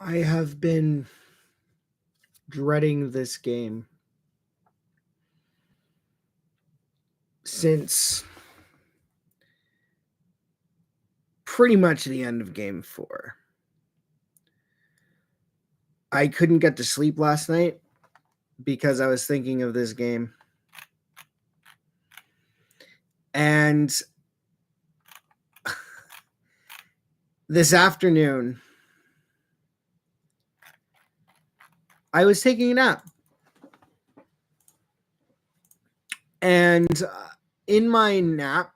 I have been dreading this game since pretty much the end of game 4. I couldn't get to sleep last night because I was thinking of this game. And this afternoon, I was taking a nap. And in my nap,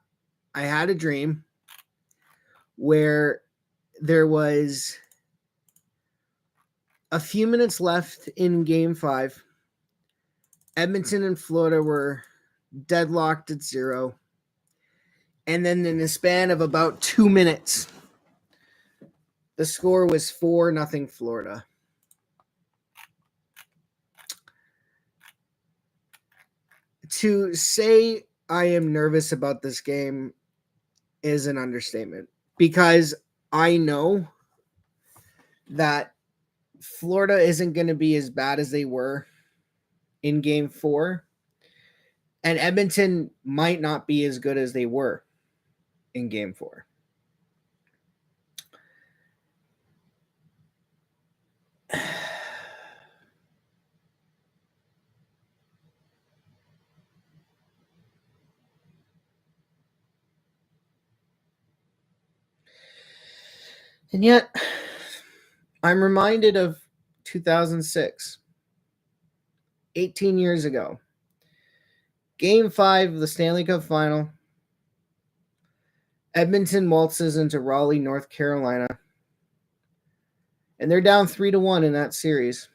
I had a dream where there was a few minutes left in game 5. Edmonton and Florida were deadlocked at 0. And then in a span of about 2 minutes, the score was 4-0 Florida. To say I am nervous about this game is an understatement, because I know that Florida isn't going to be as bad as they were in game 4, and Edmonton might not be as good as they were in game 4. And yet, I'm reminded of 2006, 18 years ago. Game 5 of the Stanley Cup Final. Edmonton waltzes into Raleigh, North Carolina. And they're down 3-1 in that series.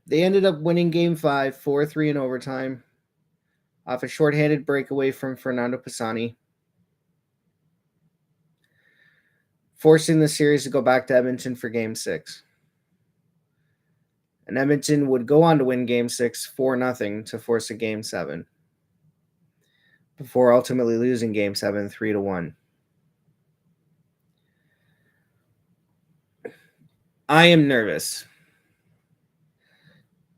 They ended up winning Game 5, 4-3 in overtime, off a shorthanded breakaway from Fernando Pisani, forcing the series to go back to Edmonton for Game 6. And Edmonton would go on to win Game 6 4-0 to force a Game 7, before ultimately losing Game 7 3-1. I am nervous.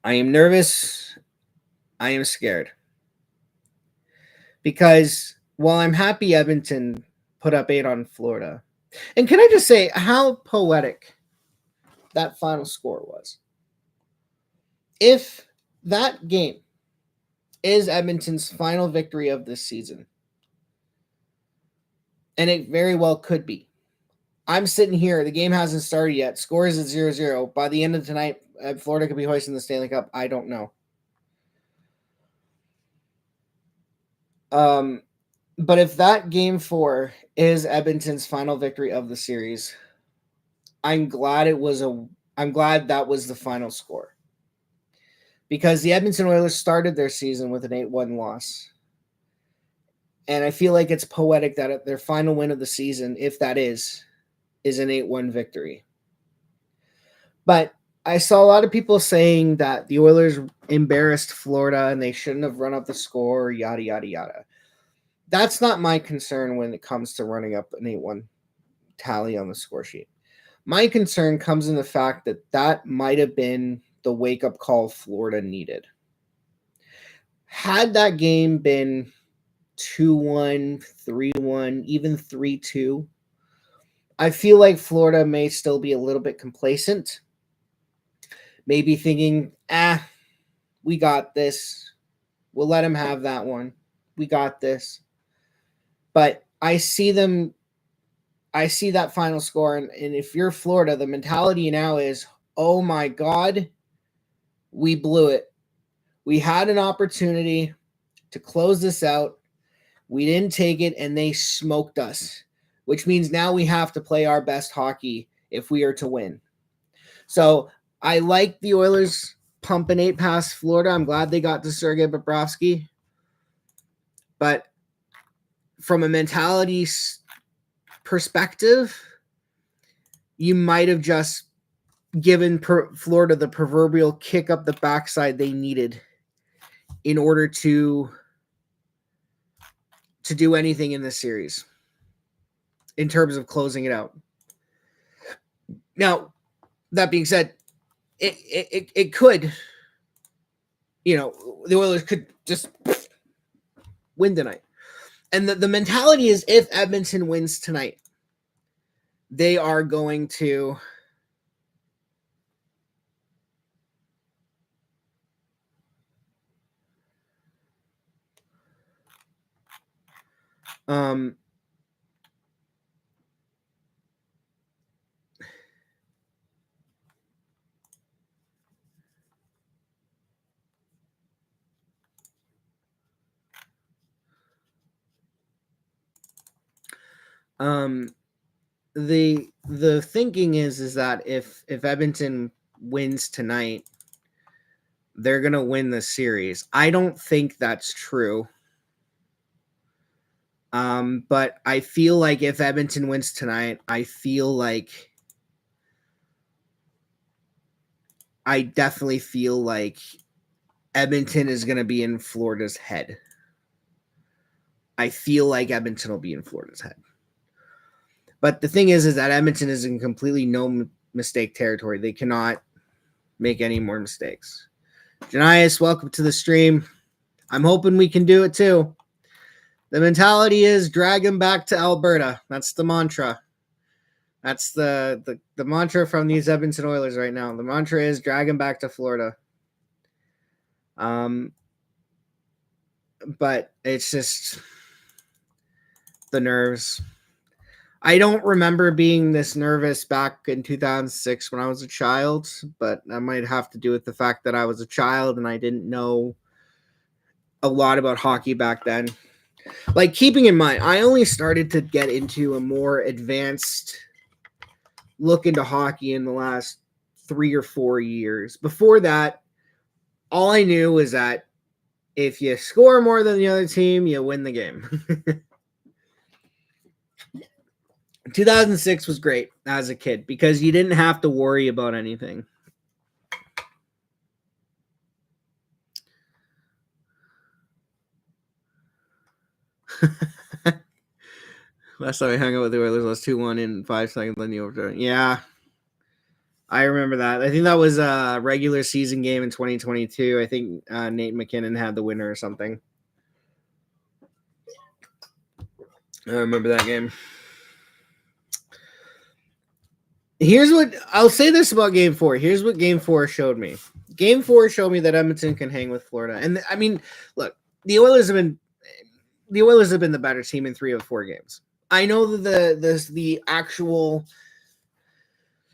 I am nervous. I am scared. Because while I'm happy Edmonton put up 8 on Florida, and can I just say how poetic that final score was? If that game is Edmonton's final victory of this season, and it very well could be, I'm sitting here, the game hasn't started yet, score is at 0-0. By the end of tonight, Florida could be hoisting the Stanley Cup. I don't know. But if that game 4 is Edmonton's final victory of the series, I'm glad that was the final score. Because the Edmonton Oilers started their season with an 8-1 loss. And I feel like it's poetic that their final win of the season, if that is an 8-1 victory. But I saw a lot of people saying that the Oilers embarrassed Florida and they shouldn't have run up the score, yada, yada, yada. That's not my concern when it comes to running up an 8-1 tally on the score sheet. My concern comes in the fact that might have been the wake-up call Florida needed. Had that game been 2-1, 3-1, even 3-2, I feel like Florida may still be a little bit complacent. Maybe thinking, we got this. We'll let them have that one. We got this. But I see that final score, and if you're Florida, the mentality now is, oh my God, we blew it. We had an opportunity to close this out. We didn't take it, and they smoked us, which means now we have to play our best hockey if we are to win. So I like the Oilers pumping 8 past Florida. I'm glad they got to Sergei Bobrovsky. But from a mentality perspective, you might have just given Florida the proverbial kick up the backside they needed in order to do anything in this series. in terms of closing it out. Now, that being said, it could, the Oilers could just win tonight. And the mentality is, if Edmonton wins tonight, they are going to the thinking is that if Edmonton wins tonight, they're gonna win the series. I don't think that's true. But I feel like if Edmonton wins tonight, I definitely feel like Edmonton is gonna be in Florida's head. I feel like Edmonton will be in Florida's head. But the thing is that Edmonton is in completely no mistake territory. They cannot make any more mistakes. Janias, welcome to the stream. I'm hoping we can do it too. The mentality is drag them back to Alberta. That's the mantra. That's the mantra from these Edmonton Oilers right now. The mantra is drag them back to Florida. But it's just the nerves. I don't remember being this nervous back in 2006 when I was a child, but that might have to do with the fact that I was a child and I didn't know a lot about hockey back then. Like, keeping in mind, I only started to get into a more advanced look into hockey in the last 3 or 4 years. Before that, all I knew was that if you score more than the other team, you win the game. 2006 was great as a kid because you didn't have to worry about anything. Last time I hung out with the Oilers was 2-1 in 5 seconds on the overtime. Yeah, I remember that. I think that was a regular season game in 2022. I think Nate McKinnon had the winner or something. I remember that game. Here's what I'll say this about Game 4. Here's what Game 4 showed me. Game 4 showed me that Edmonton can hang with Florida. And I mean, look, the Oilers have been the better team in 3 of 4 games. I know that the actual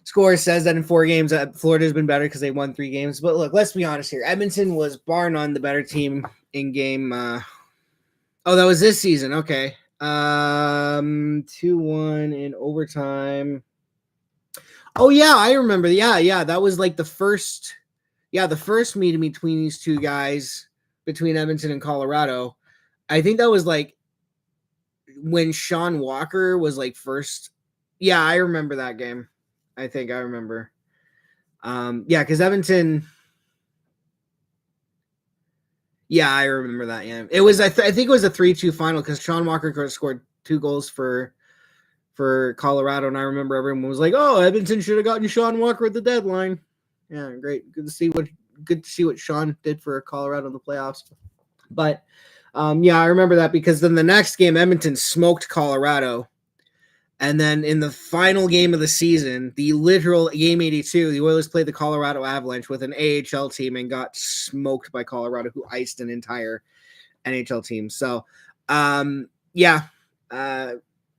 score says that in 4 games Florida's been better because they won 3 games. But look, let's be honest here. Edmonton was bar none the better team in game. That was this season. Okay. 2-1 in overtime. Oh yeah, I remember. Yeah. That was like the first meeting between these two guys, between Edmonton and Colorado. I think that was like when Sean Walker was like first. Yeah, I remember that game. I think I remember. Because Edmonton. Yeah, I remember that. Yeah, it was. I think it was a 3-2 final because Sean Walker scored 2 goals for Colorado, and I remember everyone was like, "Oh, Edmonton should have gotten Sean Walker at the deadline." Yeah, great. Good to see what Sean did for Colorado in the playoffs. But I remember that because then the next game, Edmonton smoked Colorado. And then in the final game of the season, the literal game 82, the Oilers played the Colorado Avalanche with an AHL team and got smoked by Colorado, who iced an entire NHL team. So, I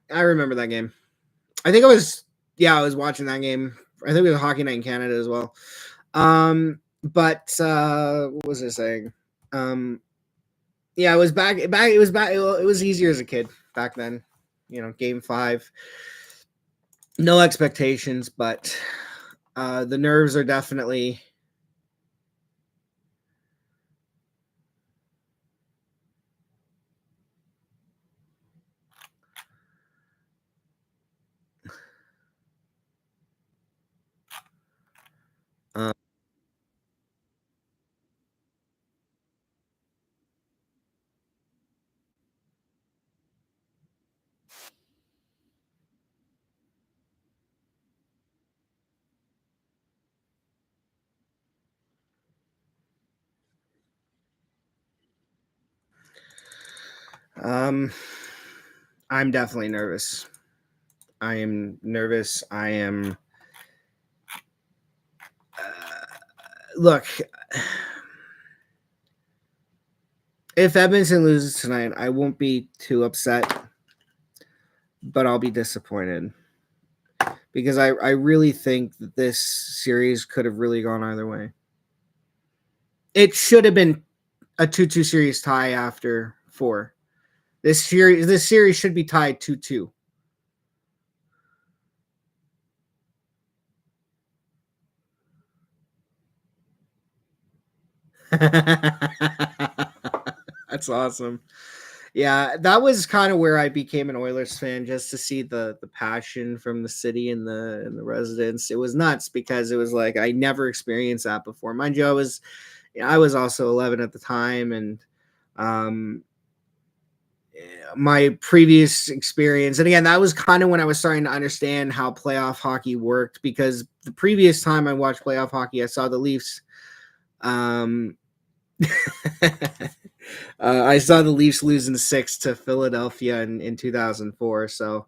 remember that game. I think I was watching that game. I think it was a Hockey Night in Canada as well. But what was I saying? It was back. It was easier as a kid back then. Game 5. No expectations, but the nerves are definitely. I'm definitely nervous. I am nervous. I am. Look, if Edmonton loses tonight, I won't be too upset, but I'll be disappointed because I really think that this series could have really gone either way. It should have been a 2-2 series tie after 4. This series should be tied 2-2. That's awesome. Yeah, that was kind of where I became an Oilers fan, just to see the passion from the city and the residents. It was nuts because it was like I never experienced that before. Mind you, I was also 11 at the time, and my previous experience, and again, that was kind of when I was starting to understand how playoff hockey worked, because the previous time I watched playoff hockey, I saw the Leafs. I saw the Leafs losing 6 to Philadelphia in 2004. So,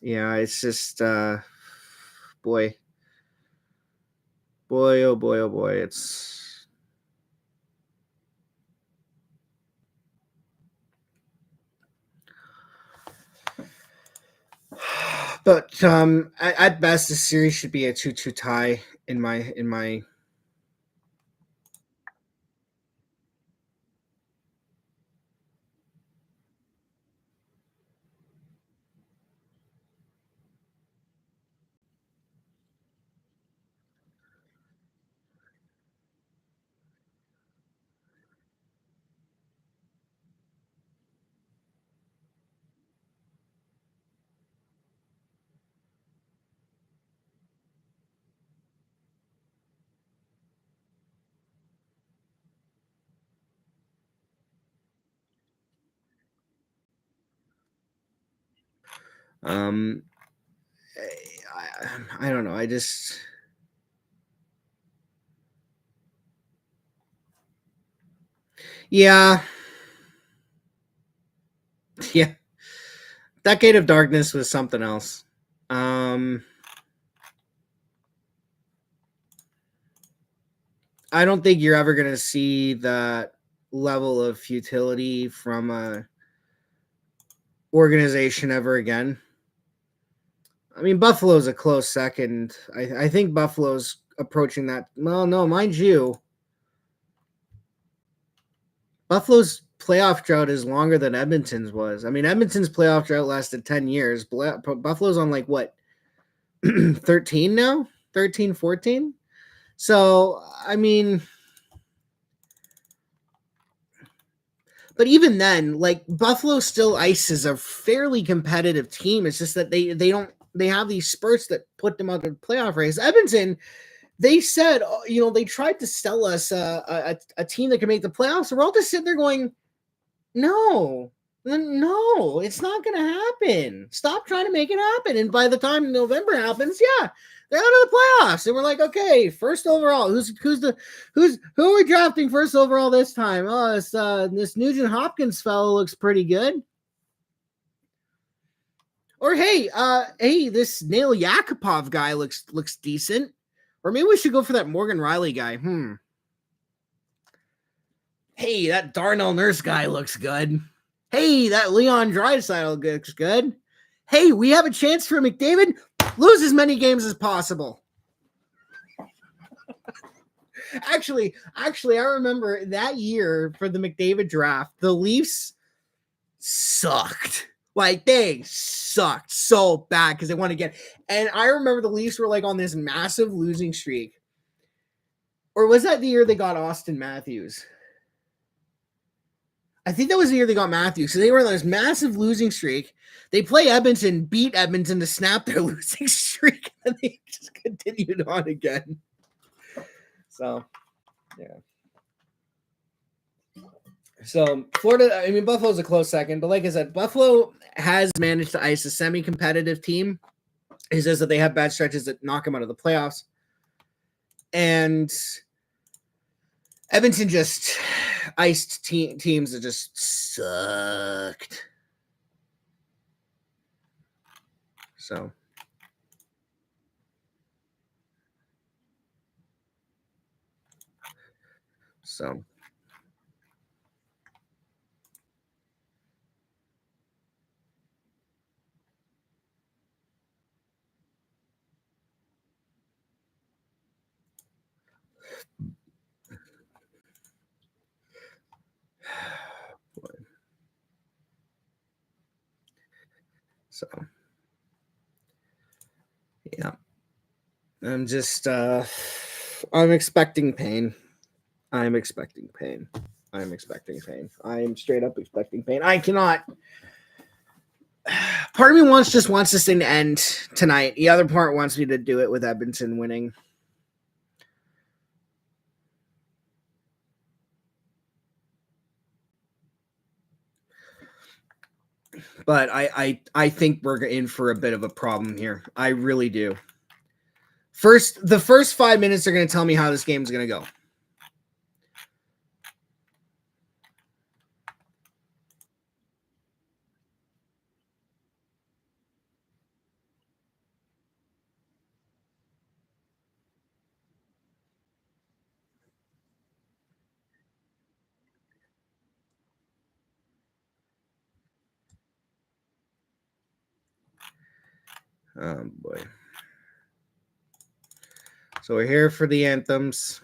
yeah, it's just, boy, oh boy, oh boy. It's, but at best, the series should be a 2-2 tie in my. Um, I don't know. I just. Yeah. Yeah. Decade of Darkness was something else. I don't think you're ever going to see that level of futility from a organization ever again. I mean, Buffalo's a close second. I think Buffalo's approaching that. Well, no, mind you, Buffalo's playoff drought is longer than Edmonton's was. I mean, Edmonton's playoff drought lasted 10 years. Buffalo's on like what, 13 now? 13, 14? So, I mean, but even then, like Buffalo still ices a fairly competitive team. It's just that they have these spurts that put them out of the playoff race. Edmonton, they said, they tried to sell us a team that can make the playoffs. So we're all just sitting there going, no, it's not going to happen. Stop trying to make it happen. And by the time November happens, yeah, they're out of the playoffs. And we're like, okay, first overall, who are we drafting first overall this time? Oh, it's this Nugent Hopkins fellow looks pretty good. Or hey, this Nail Yakupov guy looks decent. Or maybe we should go for that Morgan Riley guy. Hey, that Darnell Nurse guy looks good. Hey, that Leon Draisaitl looks good. Hey, we have a chance for McDavid. Lose as many games as possible. Actually, I remember that year for the McDavid draft, the Leafs sucked. Like, they sucked so bad because they won again. And I remember the Leafs were like on this massive losing streak. Or was that the year they got Austin Matthews? I think that was the year they got Matthews. So they were on this massive losing streak. They play Edmonton, beat Edmonton to snap their losing streak, and they just continued on again. So, yeah. So, Florida, I mean, Buffalo's a close second, but like I said, Buffalo has managed to ice a semi-competitive team. He says that they have bad stretches that knock them out of the playoffs. And Edmonton just iced teams that just sucked. So so yeah. I'm just I'm expecting pain. I'm expecting pain. I'm expecting pain. I am straight up expecting pain. I cannot. Part of me wants this thing to end tonight. The other part wants me to do it with Edmonton winning. But I think we're in for a bit of a problem here. I really do. The first 5 minutes are going to tell me how this game is going to go. Oh boy. So we're here for the anthems.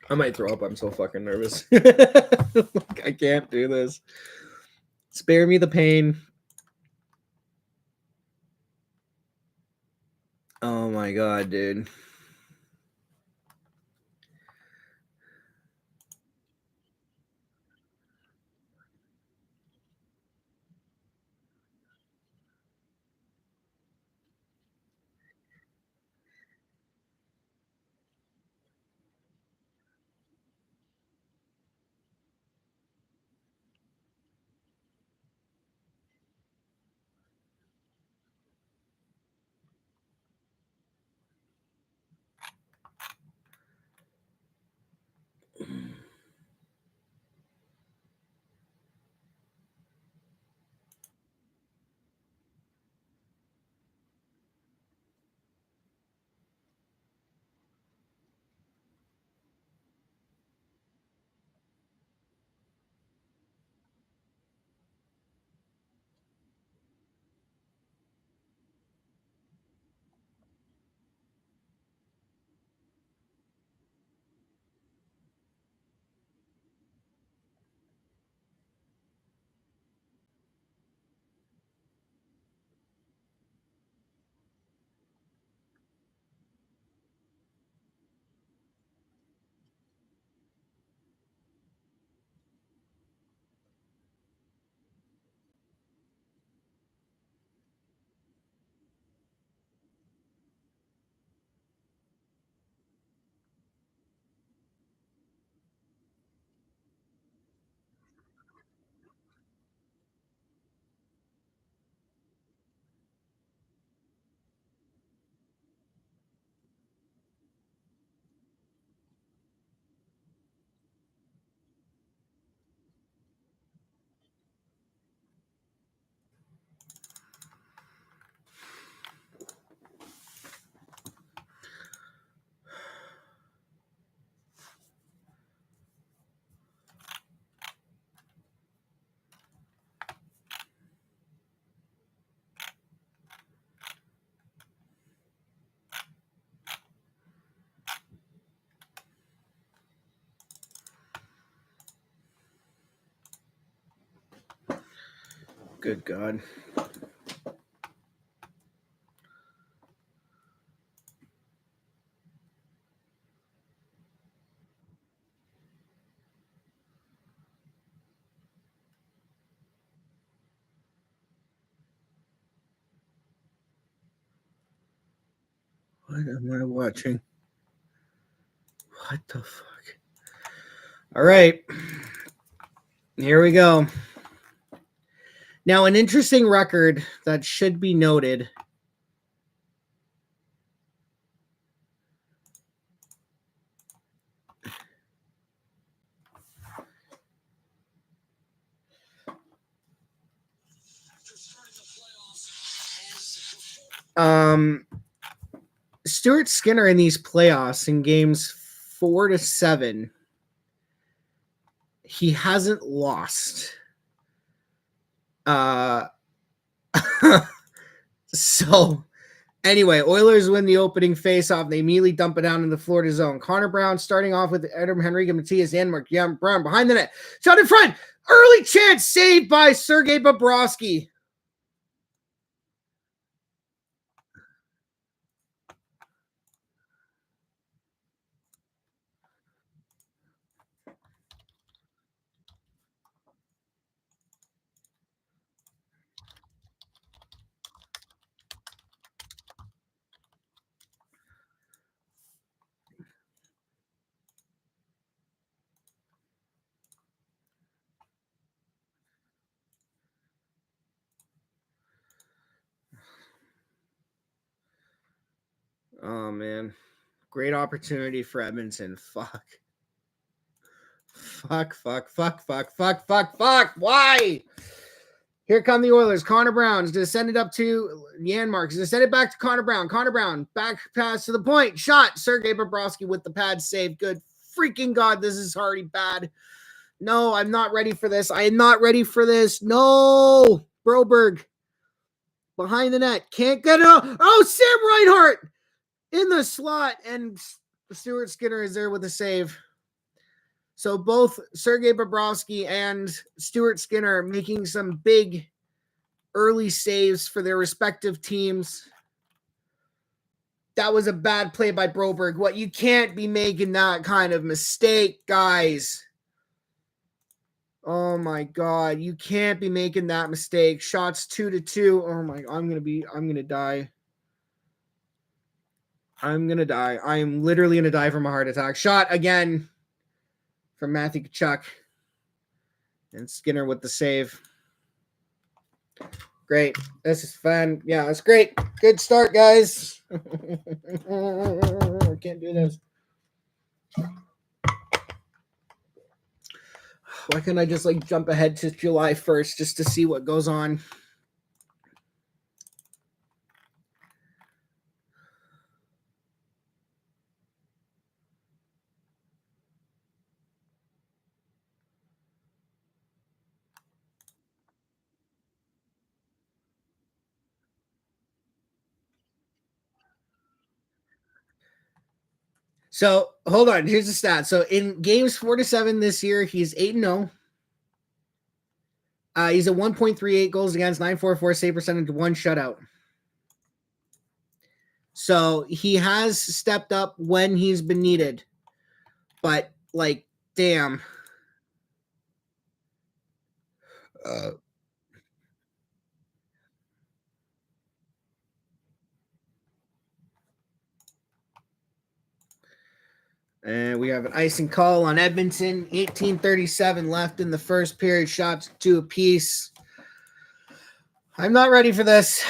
I might throw up. I'm so fucking nervous. I can't do this. Spare me the pain. Oh my god, dude. Good God. What am I watching? What the fuck? All right. Here we go. Now, an interesting record that should be noted. Stuart Skinner in these playoffs in games 4 to 7, he hasn't lost. So anyway, Oilers win the opening faceoff. They immediately dump it down in the Florida zone. Connor Brown starting off with Adam Henrique and Matthias Janmark. Yeah, Brown behind the net. Shot in front. Early chance saved by Sergei Bobrovsky. Oh, man. Great opportunity for Edmonton. Fuck. Why? Here come the Oilers. Connor Brown is going to send it up to Janmark. He's going to send it back to Connor Brown. Connor Brown, back pass to the point. Shot. Sergei Bobrovsky with the pad save. Good freaking God, this is already bad. No, I'm not ready for this. I am not ready for this. No. Broberg. Behind the net. Can't get it. Oh, Sam Reinhart in the slot. And Stuart Skinner is there with a save. So both Sergei Bobrovsky and Stuart Skinner making some big early saves for their respective teams. That was a bad play by Broberg. What, you can't be making that kind of mistake, guys. Oh my God, you can't be making that mistake. Shots 2-2. Oh my, I'm gonna die. I'm gonna die. I am literally gonna die from a heart attack. Shot again from Matthew Tkachuk. And Skinner with the save. Great. This is fun. Yeah, that's great. Good start, guys. I can't do this. Why can't I just jump ahead to July 1st just to see what goes on? So hold on. Here's the stat. So in games 4 to 7 this year, he's 8-0. He's at 1.38 goals against, 944 save percentage, 1 shutout. So he has stepped up when he's been needed. But damn. And we have an icing call on Edmonton. 18:37 left in the first period. Shots 2 apiece. I'm not ready for this.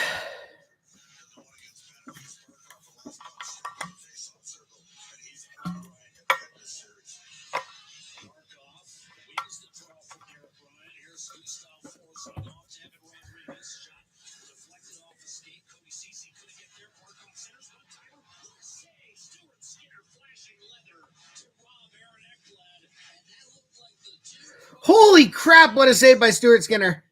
Holy crap, what a save by Stuart Skinner.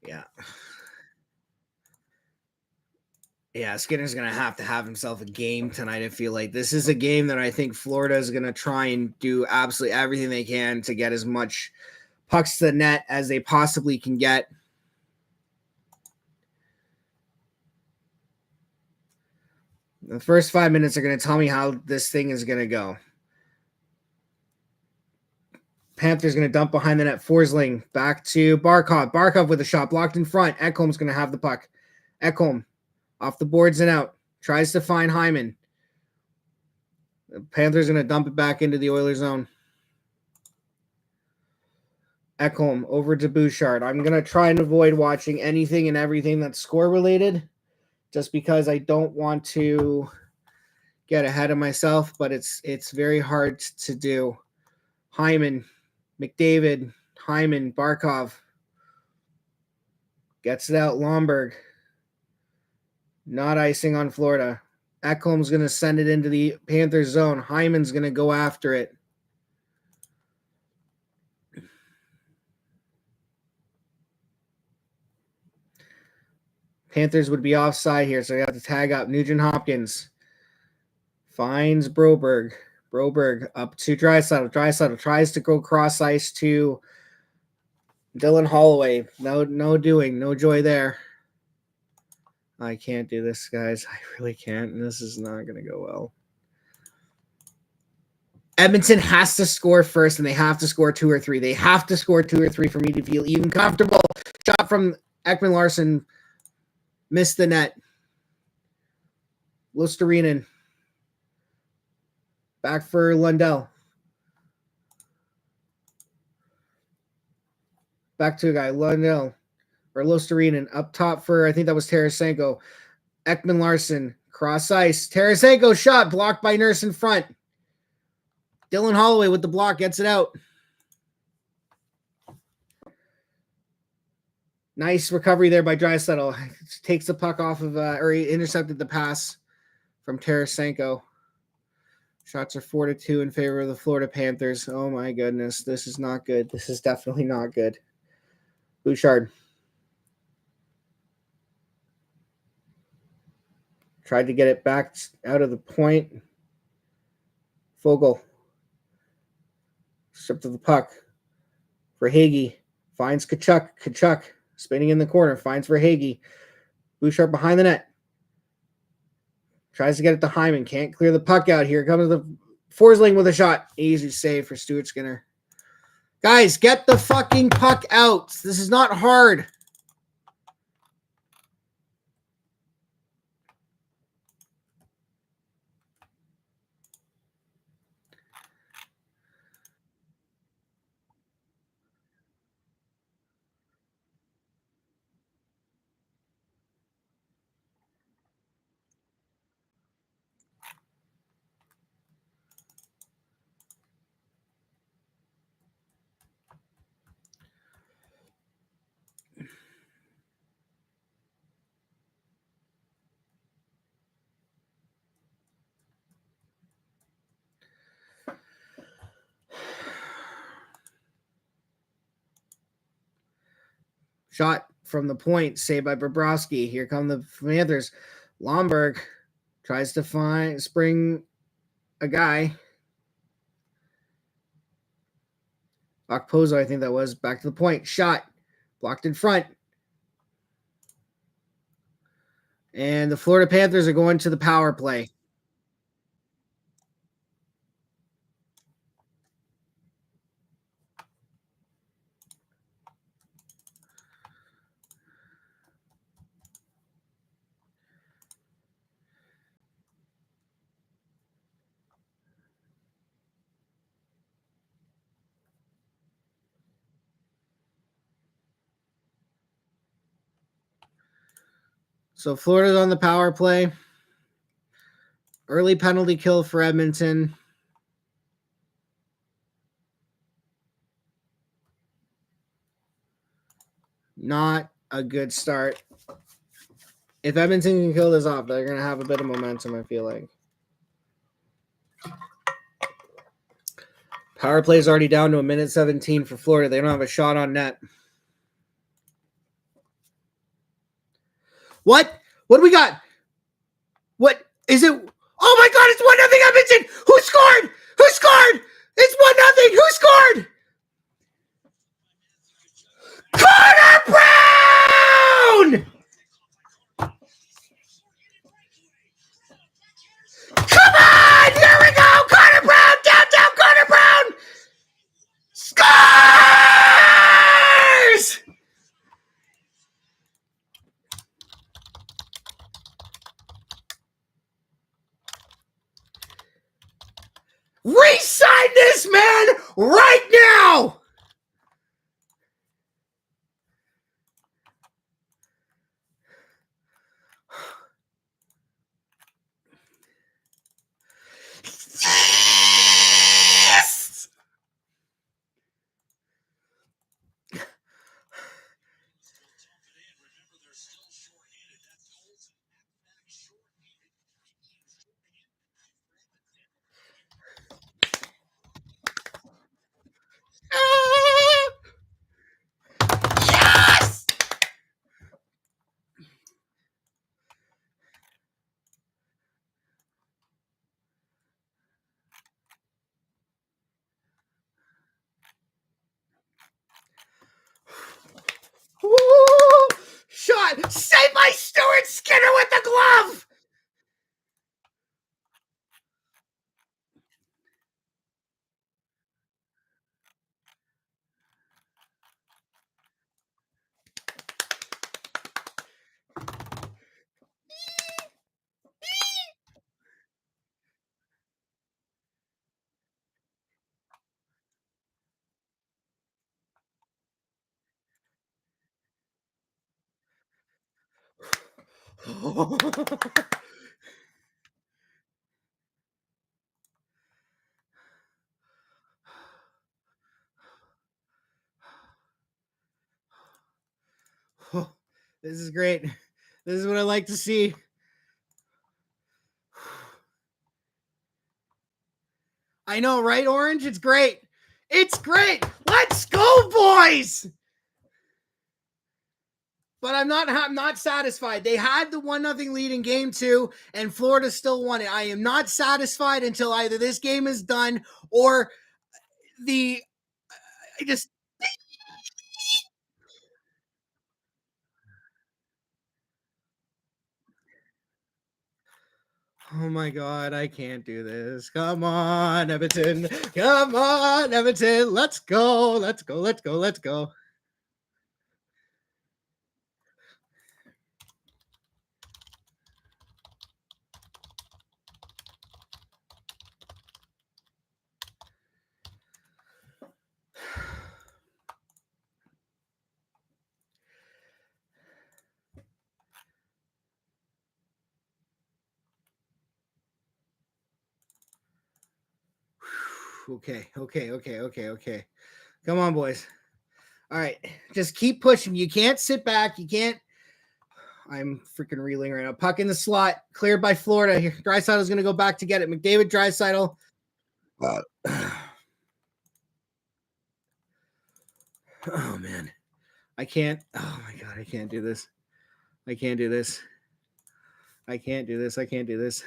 Yeah. Yeah, Skinner's going to have himself a game tonight. I feel like this is a game that I think Florida is going to try and do absolutely everything they can to get as much pucks to the net as they possibly can get. The first 5 minutes are going to tell me how this thing is going to go. Panthers going to dump behind the net. Forsling back to Barkov. Barkov with a shot blocked in front. Ekholm's going to have the puck. Ekholm off the boards and out. Tries to find Hyman. The Panthers going to dump it back into the Oilers zone. Ekholm over to Bouchard. I'm going to try and avoid watching anything and everything that's score related just because I don't want to get ahead of myself, but it's very hard to do. Hyman, McDavid, Hyman, Barkov gets it out. Lomberg, not icing on Florida. Ekholm's going to send it into the Panthers zone. Hyman's going to go after it. Panthers would be offside here, so they have to tag up. Nugent Hopkins finds Broberg. Broberg up to Draisaitl. Draisaitl tries to go cross ice to Dylan Holloway. No doing. No joy there. I can't do this, guys. I really can't. This is not going to go well. Edmonton has to score first, and they have to score 2 or 3. They have to score 2 or 3 for me to feel even comfortable. Shot from Ekman-Larsson. Missed the net. Luostarinen. Back for Lundell. Back to a guy, Lundell. Or Luostarinen. Up top for, I think that was Tarasenko. Ekman-Larsson. Cross ice. Tarasenko shot. Blocked by Nurse in front. Dylan Holloway with the block. Gets it out. Nice recovery there by Draisaitl. Takes the puck off of, or he intercepted the pass from Tarasenko. Shots are 4-2 in favor of the Florida Panthers. Oh my goodness, this is not good. This is definitely not good. Bouchard. Tried to get it back out of the point. Fogle. Stripped of the puck. Verhaeghe. Finds Tkachuk. Tkachuk. Spinning in the corner. Finds Verhaeghe. Bouchard behind the net. Tries to get it to Hyman. Can't clear the puck out. Here comes the Forsling with a shot. Easy save for Stuart Skinner. Guys, get the fucking puck out. This is not hard. Shot from the point, saved by Bobrovsky. Here come the Panthers. Lomberg tries to spring a guy. Okposo, I think that was. Back to the point. Shot. Blocked in front. And the Florida Panthers are going to the power play. So Florida's on the power play. Early penalty kill for Edmonton. Not a good start. If Edmonton can kill this off, they're going to have a bit of momentum, I feel like. Power play is already down to 1:17 for Florida. They don't have a shot on net. What? What do we got? What is it? Oh my God! It's 1-0 Edmonton. Who scored? Who scored? It's 1-0. Who scored? Connor Brown! Come on! Here we go! Connor Brown! Downtown Connor Brown! Scores! Re-sign this man right now! Yes! Yes! Woo! Shot! Save my Stuart Skinner with the glove! This is great. This is what I like to see. I know, right, Orange? It's great. It's great. Let's go, boys. But I'm not satisfied. They had the 1-0 lead in game 2, and Florida still won it. I am not satisfied until either this game is done or I just. Oh my God, I can't do this. Come on, Edmonton. Come on, Edmonton. Let's go. Let's go. Let's go. Let's go. Okay. Come on, boys. All right. Just keep pushing. You can't sit back. You can't. I'm freaking reeling right now. Puck in the slot. Cleared by Florida. Here, Draisaitl's going to go back to get it. McDavid, Draisaitl. Oh, man. I can't. Oh, my God. I can't do this. I can't do this. I can't do this. I can't do this.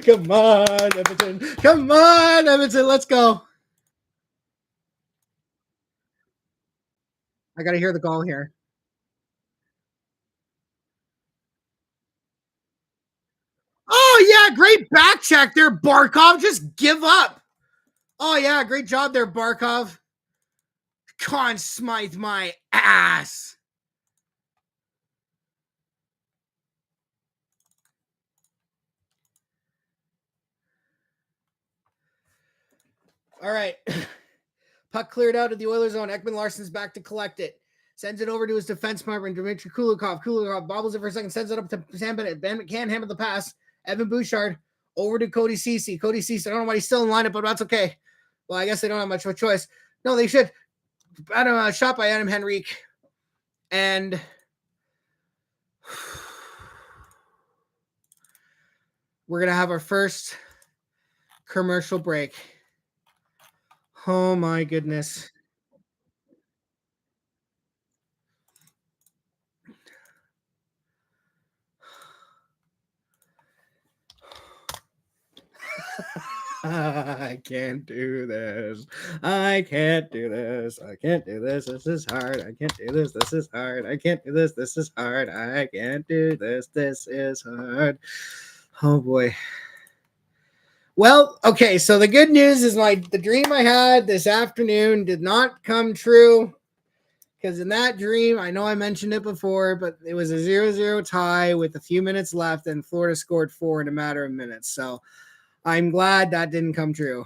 Come on, Edmonton. Come on, Edmonton. Let's go. I got to hear the call here. Oh, yeah. Great back check there, Barkov. Just give up. Oh, yeah. Great job there, Barkov. Conn Smythe my ass. All right. Puck cleared out of the Oilers zone. Ekman Larsson's back to collect it. Sends it over to his defense partner, Dmitry Kulikov. Kulikov bobbles it for a second, sends it up to Sam Bennett. Bennett can't handle the pass. Evan Bouchard over to Cody Ceci. Cody Ceci, I don't know why he's still in lineup, but that's okay. Well, I guess they don't have much of a choice. No, they should. Adam, shot by Adam Henrique. And we're going to have our first commercial break. Oh, my goodness. I can't do this. I can't do this. I can't do this. This is hard. I can't do this. This is hard. I can't do this. This is hard. I can't do this. This is hard. Oh boy. Well, okay, so the good news is the dream I had this afternoon did not come true. Because in that dream, I know I mentioned it before, but it was a 0-0 tie with a few minutes left, and Florida scored 4 in a matter of minutes. So I'm glad that didn't come true.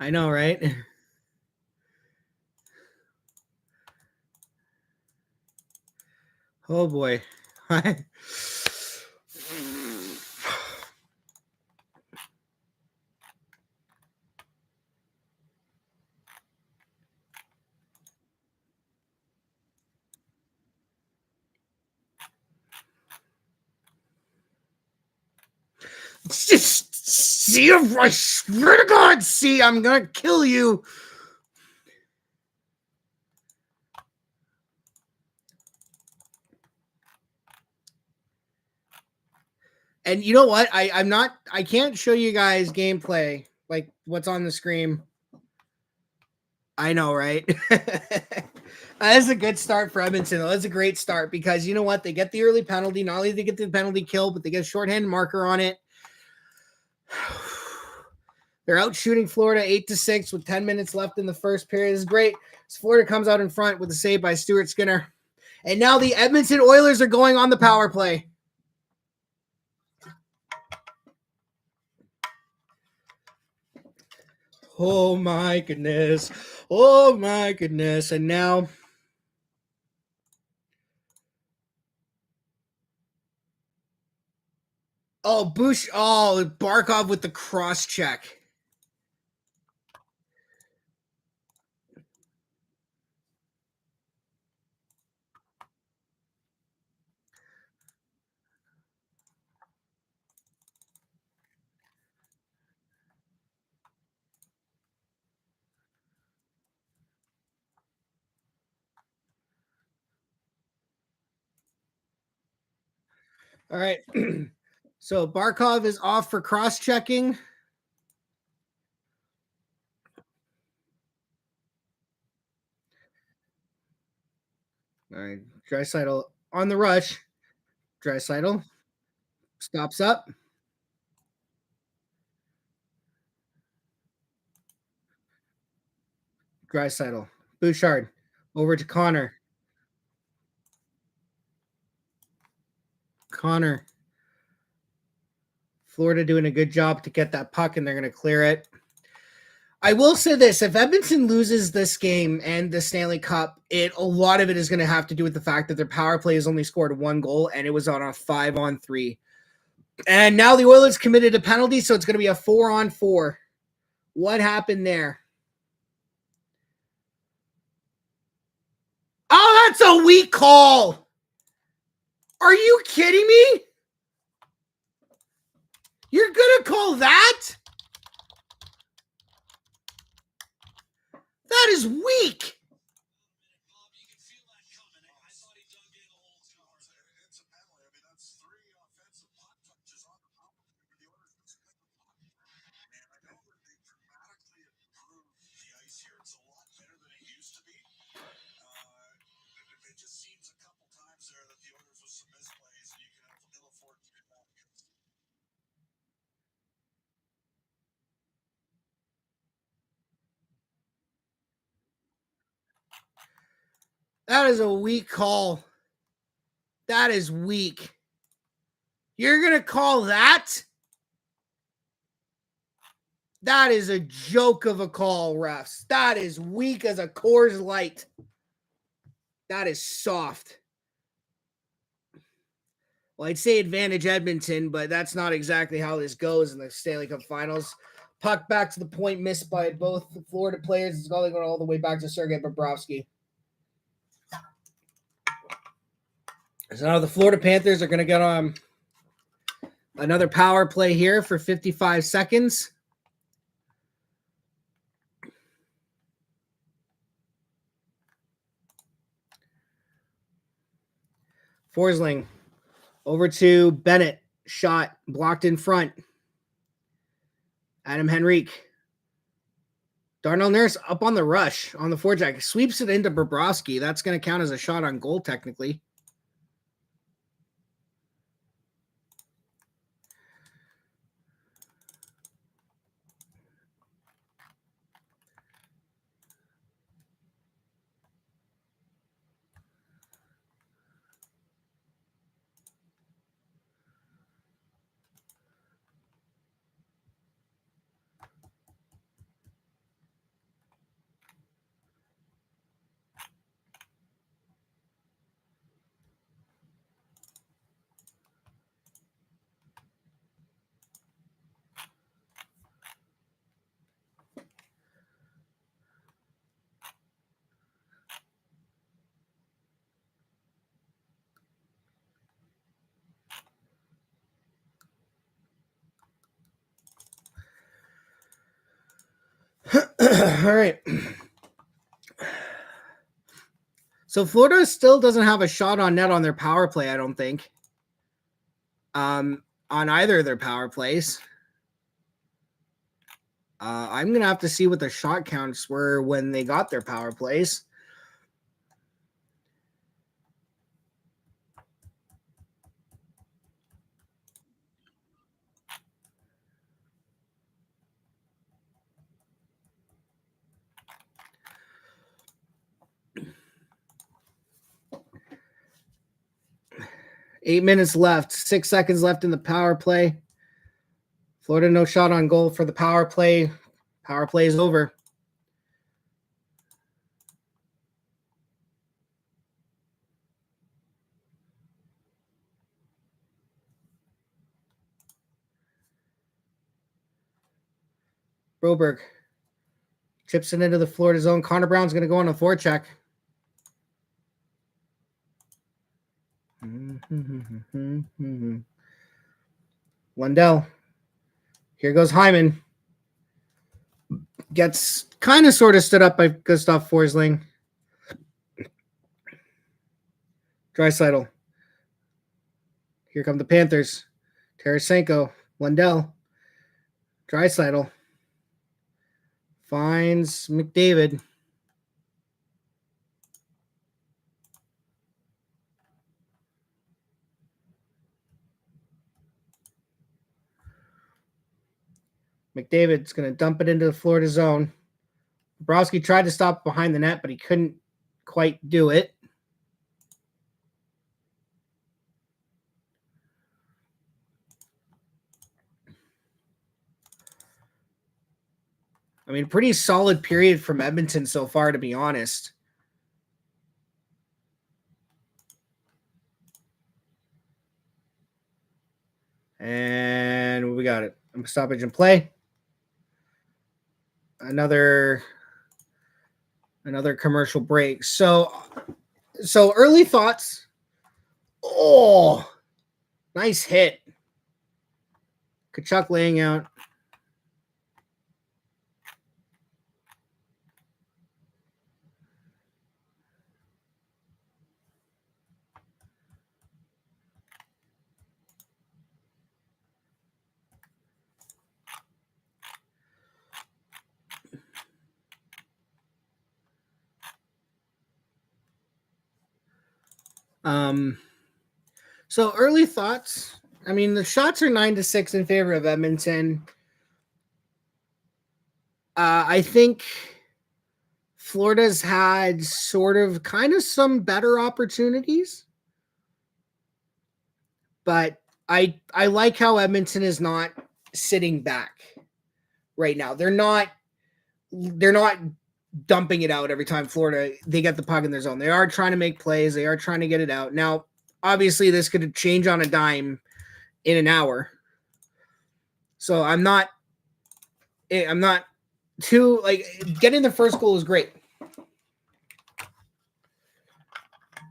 I know, right? Oh boy. Just see if I swear to God, see, I'm gonna kill you. And you know what? I can't show you guys gameplay like what's on the screen. I know, right? That's a good start for Edmonton. That's a great start because you know what? They get the early penalty. Not only do they get the penalty kill, but they get a shorthand marker on it. They're out shooting Florida 8-6 with 10 minutes left in the first period. This is great. So Florida comes out in front with a save by Stuart Skinner. And now the Edmonton Oilers are going on the power play. Oh my goodness. Oh my goodness. And now Barkov with the cross check. All right. So Barkov is off for cross checking. All right. Draisaitl on the rush. Draisaitl stops up. Draisaitl. Bouchard over to Connor. Connor. Florida doing a good job to get that puck, and they're going to clear it. I will say this: if Edmonton loses this game and the Stanley Cup, a lot of it is going to have to do with the fact that their power play has only scored 1 goal, and it was on a 5-on-3. And now the Oilers committed a penalty, so it's going to be a 4-on-4. What happened there? Oh, that's a weak call. Are you kidding me? You're going to call that? That is weak. That is a weak call. That is weak. You're going to call that? That is a joke of a call, refs. That is weak as a Coors Light. That is soft. Well, I'd say advantage Edmonton, but that's not exactly how this goes in the Stanley Cup Finals. Puck back to the point, missed by both the Florida players. It's going all the way back to Sergei Bobrovsky. So now the Florida Panthers are going to get on another power play here for 55 seconds. Forsling over to Bennett. Shot blocked in front. Adam Henrique. Darnell Nurse up on the rush on the forecheck. Sweeps it into Bobrovsky. That's going to count as a shot on goal technically. All right. So Florida still doesn't have a shot on net on their power play, I don't think. On either of their power plays. I'm going to have to see what the shot counts were when they got their power plays. Eight minutes left. 6 seconds left in the power play. Florida no shot on goal for the power play. Power play is over. Broberg chips it into the Florida zone. Connor Brown's going to go on a forecheck. Lundell. Here goes Hyman. Gets kind of sort of stood up by Gustav Forsling. Draisaitl. Here come the Panthers. Tarasenko. Lundell. Draisaitl. Finds McDavid. McDavid's going to dump it into the Florida zone. Bobrovsky tried to stop behind the net, but he couldn't quite do it. I mean, pretty solid period from Edmonton so far, to be honest. And we got it. Stoppage and play. Another commercial break. So early thoughts. Oh, nice hit. Kachuk laying out. So early thoughts. I mean, the shots are 9-6 in favor of Edmonton. I think Florida's had sort of kind of some better opportunities, but I like how Edmonton is not sitting back right now. They're not dumping it out every time Florida they get the puck in their zone. They are trying to make plays. They are trying to get it out. Now, obviously, this could change on a dime in an hour. So I'm not too like getting the first goal is great.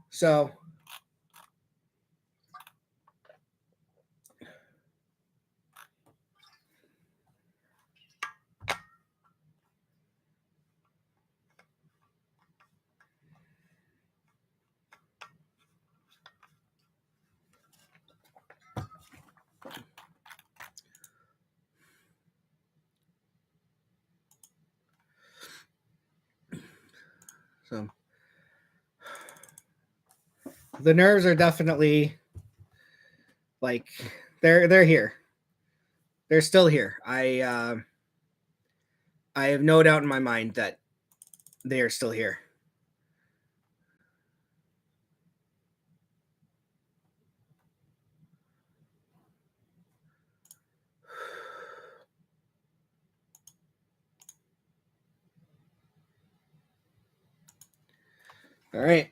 So the nerves are definitely like they're here. They're still here. I have no doubt in my mind that they are still here. All right.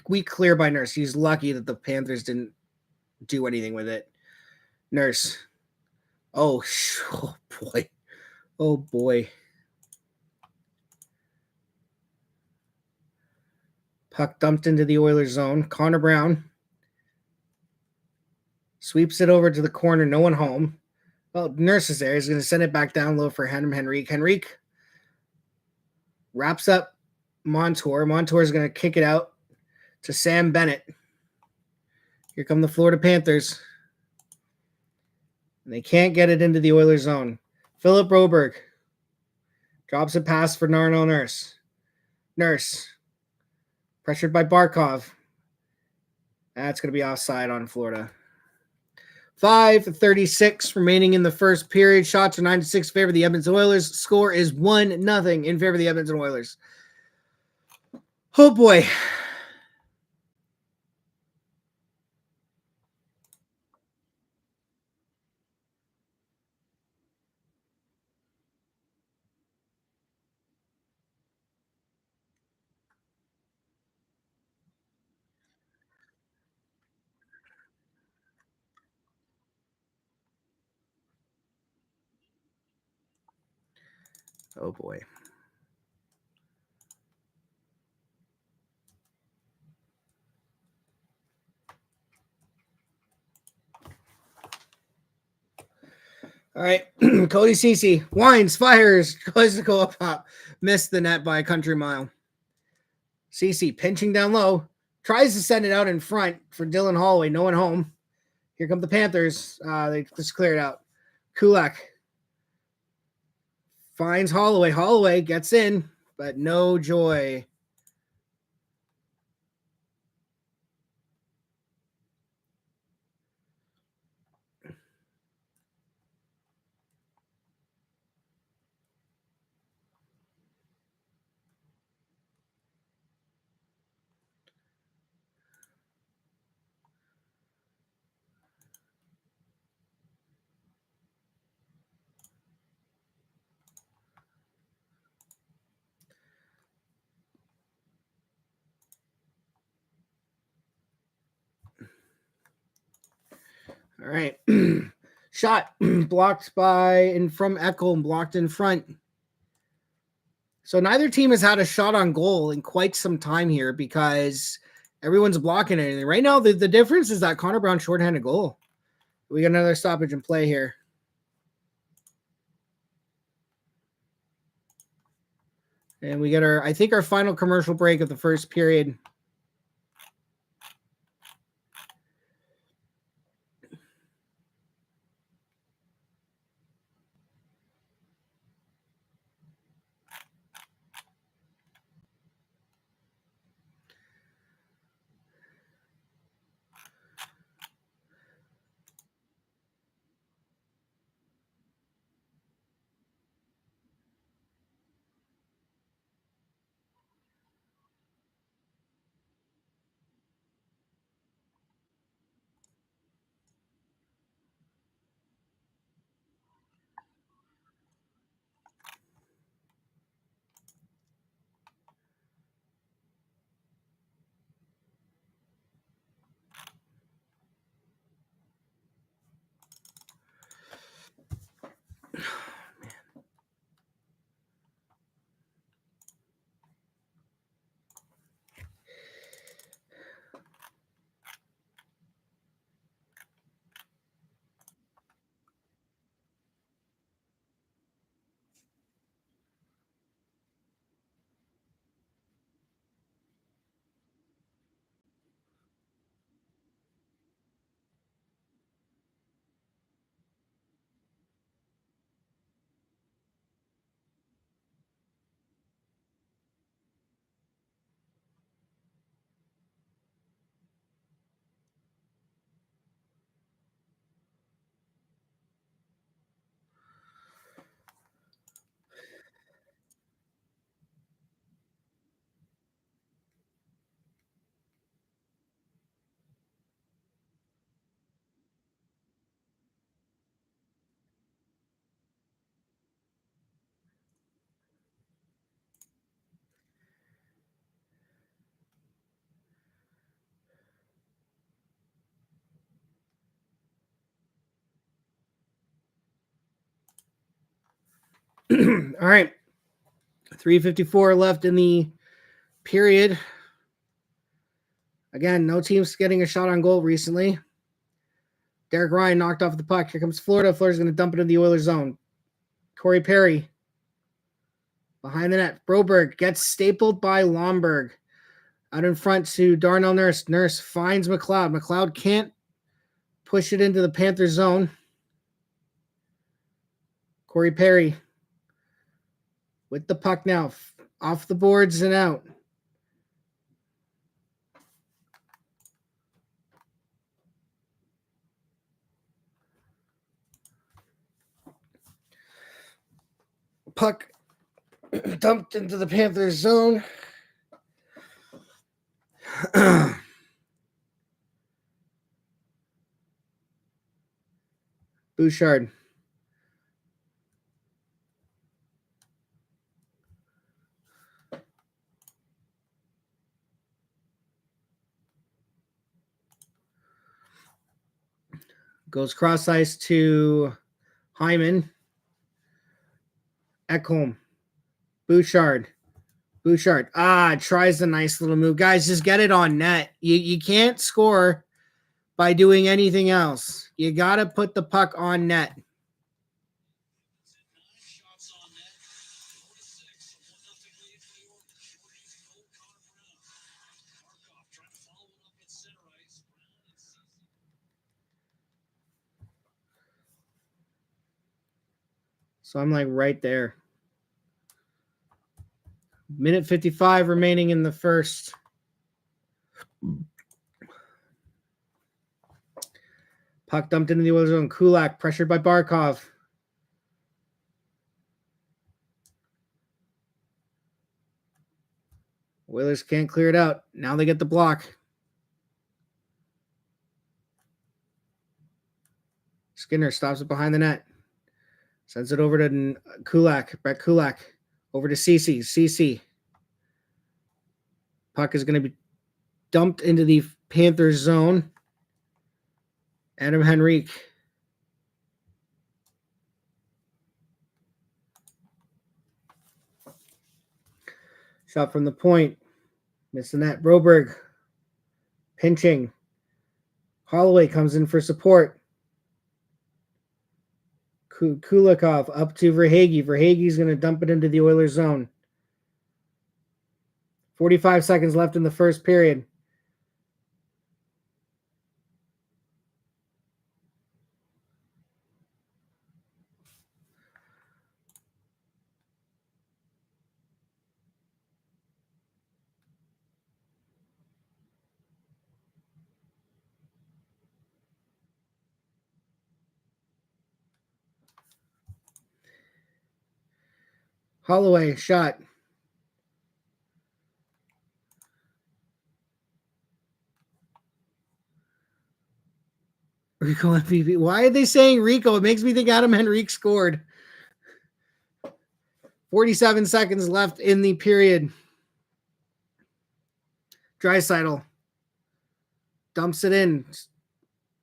Weak clear by Nurse. He's lucky that the Panthers didn't do anything with it. Nurse. Oh boy. Oh boy. Puck dumped into the Oilers zone. Connor Brown sweeps it over to the corner. No one home. Well, Nurse is there. He's going to send it back down low for Henrique. Henrique wraps up Montour. Montour is going to kick it out to Sam Bennett. Here come the Florida Panthers. And they can't get it into the Oilers zone. Philip Broberg drops a pass for Darnell Nurse. Nurse pressured by Barkov. That's going to be offside on Florida. 5:36 remaining in the first period. Shots are 9-6 in favor of the Edmonton Oilers. Score is 1-0 in favor of the Edmonton Oilers. Oh boy. Oh boy. All right. Cody Ceci winds, fires, tries to go up top. Missed the net by a country mile. Ceci pinching down low. Tries to send it out in front for Dylan Holloway. No one home. Here come the Panthers. They just cleared out. Kulak finds Holloway. Holloway gets in, but no joy. All right. Shot blocked by and from Eckel and blocked in front. So neither team has had a shot on goal in quite some time here because everyone's blocking anything. Right now, the difference is that Connor Brown shorthanded goal. We got another stoppage in play here. And we get I think our final commercial break of the first period. All right. 3:54 left in the period. Again, no team's getting a shot on goal recently. Derek Ryan knocked off the puck. Here comes Florida. Florida's going to dump it into the Oilers zone. Corey Perry behind the net. Broberg gets stapled by Lomberg. Out in front to Darnell Nurse. Nurse finds McLeod. McLeod can't push it into the Panthers zone. Corey Perry with the puck now. Off the boards and out. Puck dumped into the Panthers zone. Bouchard. Goes cross ice to Hyman. Ekholm. Bouchard. Tries a nice little move. Guys, just get it on net. You can't score by doing anything else. You got to put the puck on net. So I'm like right there. Minute 55 remaining in the first. Puck dumped into the Oilers zone. Kulak pressured by Barkov. Oilers can't clear it out. Now they get the block. Skinner stops it behind the net. Sends it over to Kulak. Brett Kulak. Over to CC. CC. Puck is going to be dumped into the Panthers zone. Adam Henrique. Shot from the point. Missing that. Broberg. Pinching. Holloway comes in for support. Kulikov up to Verhaeghe. Verhaeghe's going to dump it into the Oilers zone. 45 seconds left in the first period. Holloway shot. Rico MVP. Why are they saying Rico? It makes me think Adam Henrique scored. 47 seconds left in the period. Draisaitl dumps it in.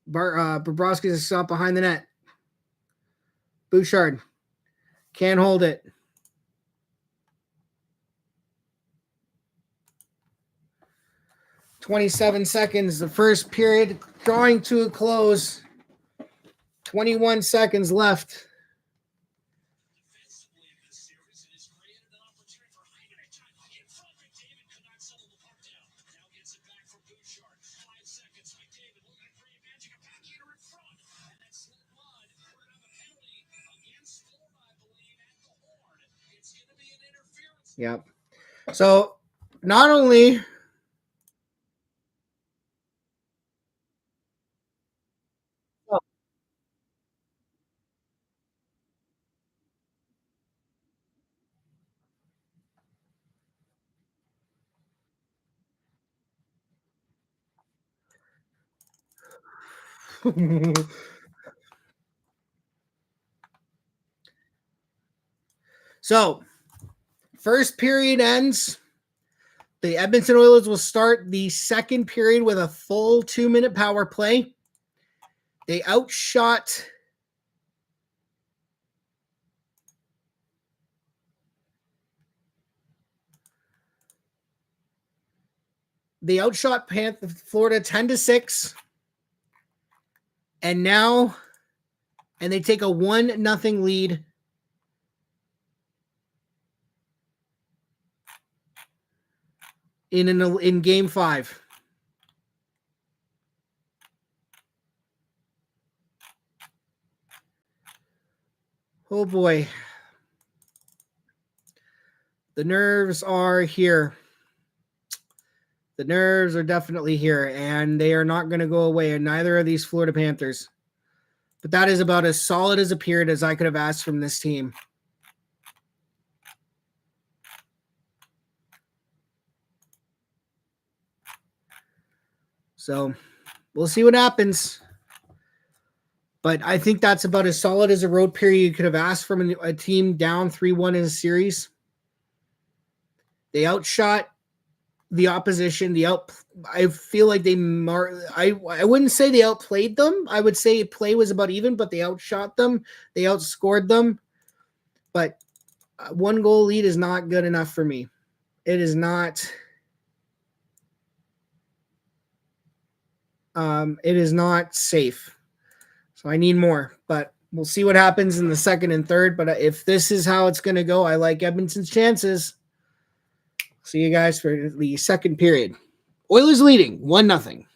Bobrovsky's shot behind the net. Bouchard can't hold it. "27 seconds. The first period drawing to a close. 21 seconds left. Yep. So not only so first period ends. The Edmonton Oilers will start the second period with a full 2-minute power play. They outshot They outshot Florida 10-6. And now, and they take a 1-0 lead. In game 5. Oh boy. The nerves are here. The nerves are definitely here, and they are not going to go away, and neither are these Florida Panthers. But that is about as solid as a period as I could have asked from this team. So we'll see what happens. But I think that's about as solid as a road period you could have asked from a team down 3-1 in a series. They outshot the opposition. I feel like I wouldn't say they outplayed them. I would say play was about even, but they outshot them. They outscored them. But 1-goal lead is not good enough for me. It is not. It is not safe. So I need more. But we'll see what happens in the second and third. But if this is how it's going to go, I like Edmonton's chances. See you guys for the second period. Oilers leading 1-0.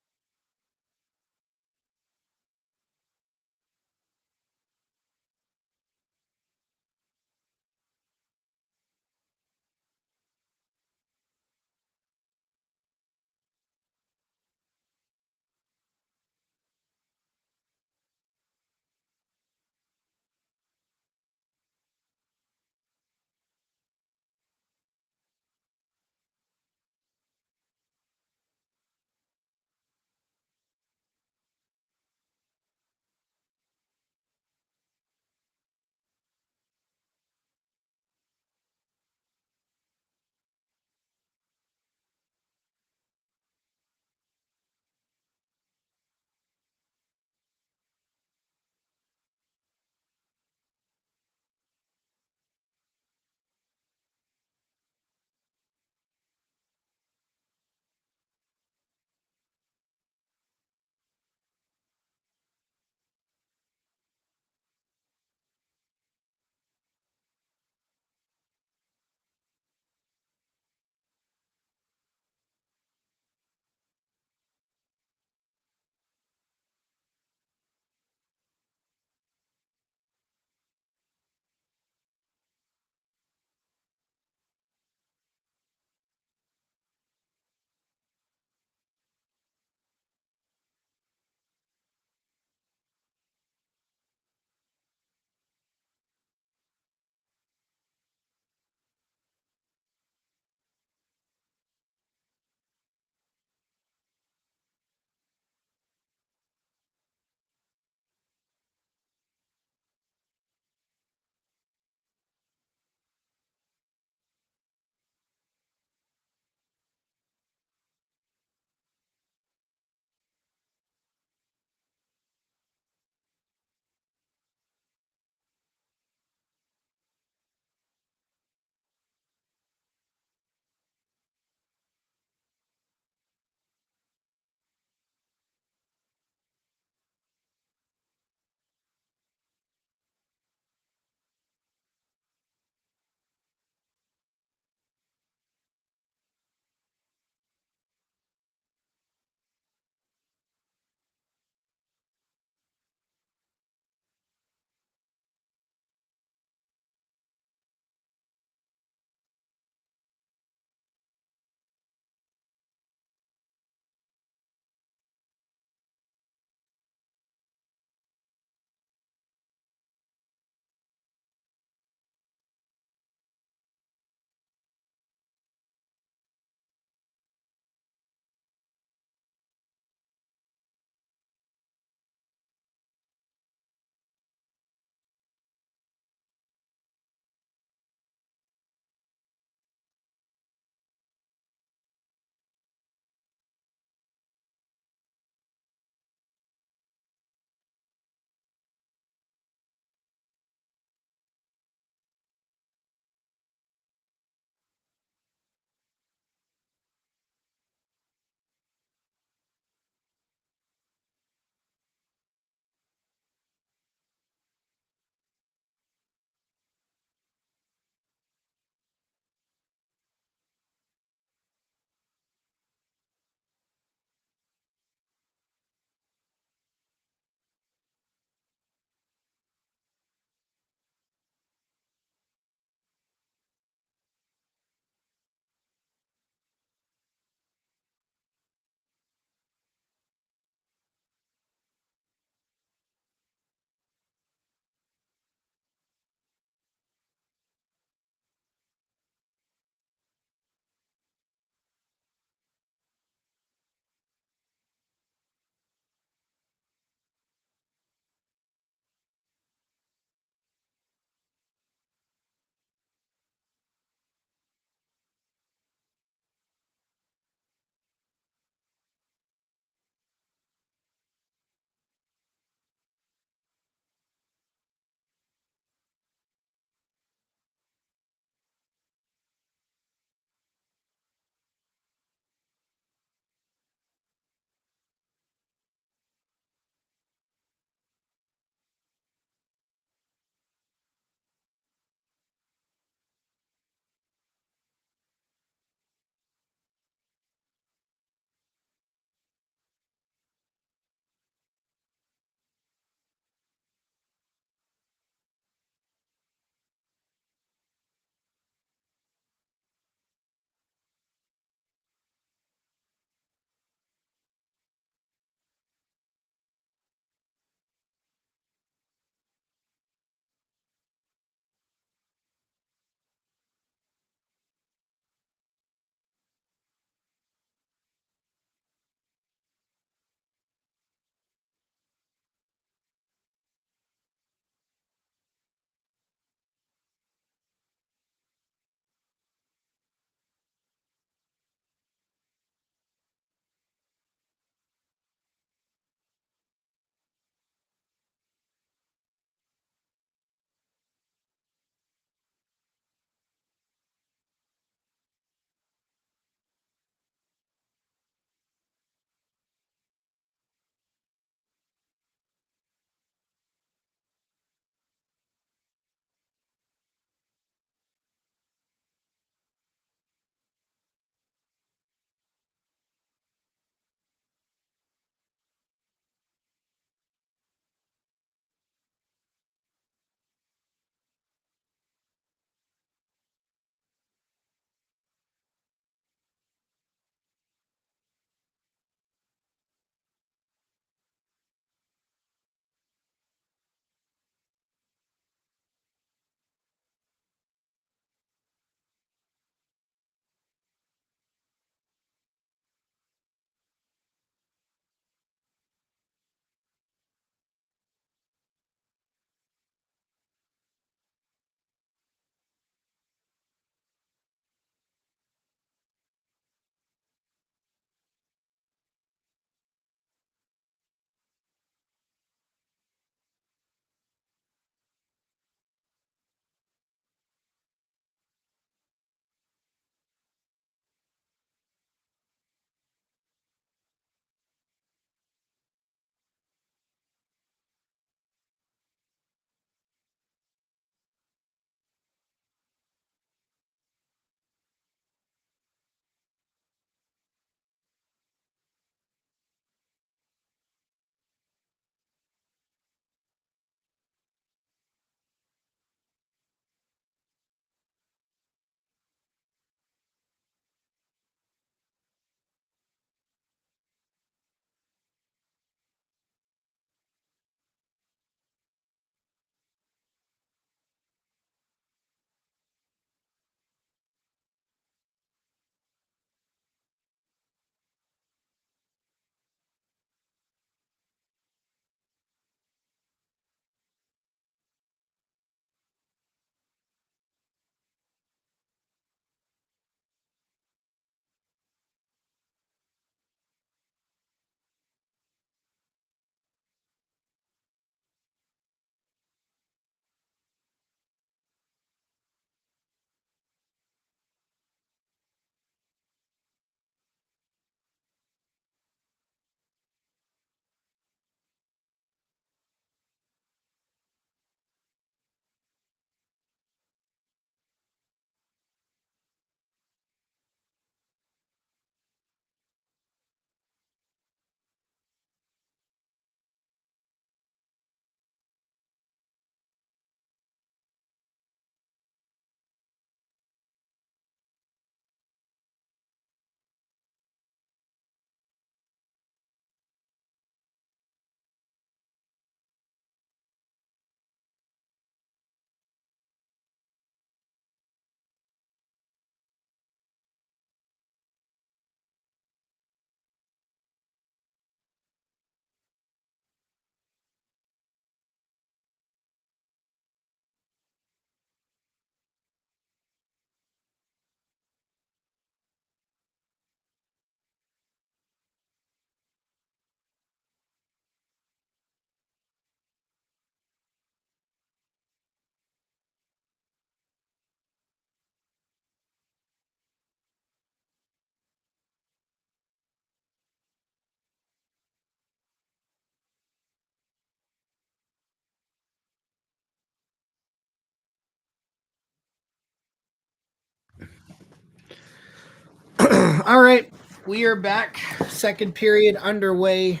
All right, we are back. Second period underway.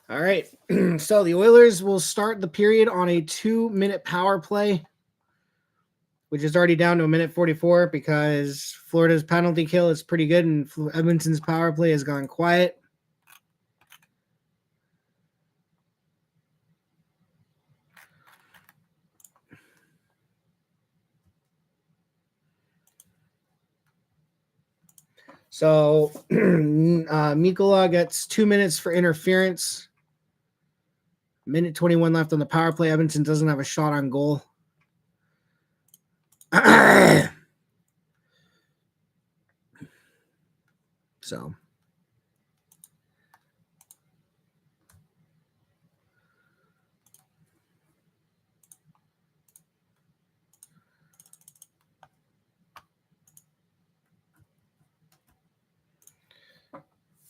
All right, so the Oilers will start the period on a 2-minute power play, which is already down to 1:44 because Florida's penalty kill is pretty good and Edmonton's power play has gone quiet. So Mikkola gets 2 minutes for interference. 1:21 left on the power play. Edmonton doesn't have a shot on goal. So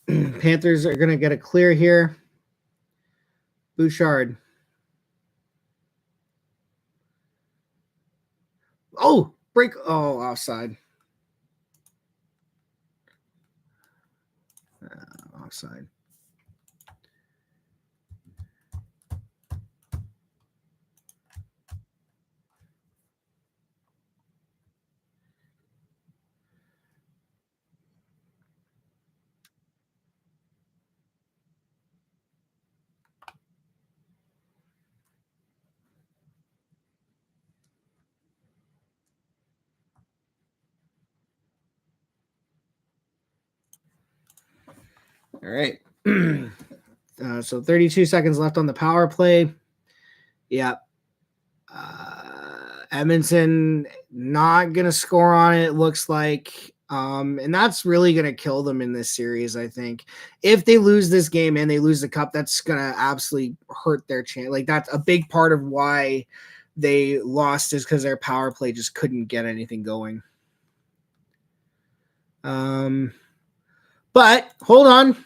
Panthers are going to get a clear here. Bouchard. Oh, break. Oh, offside. Offside. All right. So 32 seconds left on the power play. Yep. Edmonton not going to score on it, looks like. And that's really going to kill them in this series, I think. If they lose this game and they lose the cup, that's going to absolutely hurt their chance. Like, that's a big part of why they lost is because their power play just couldn't get anything going. But hold on.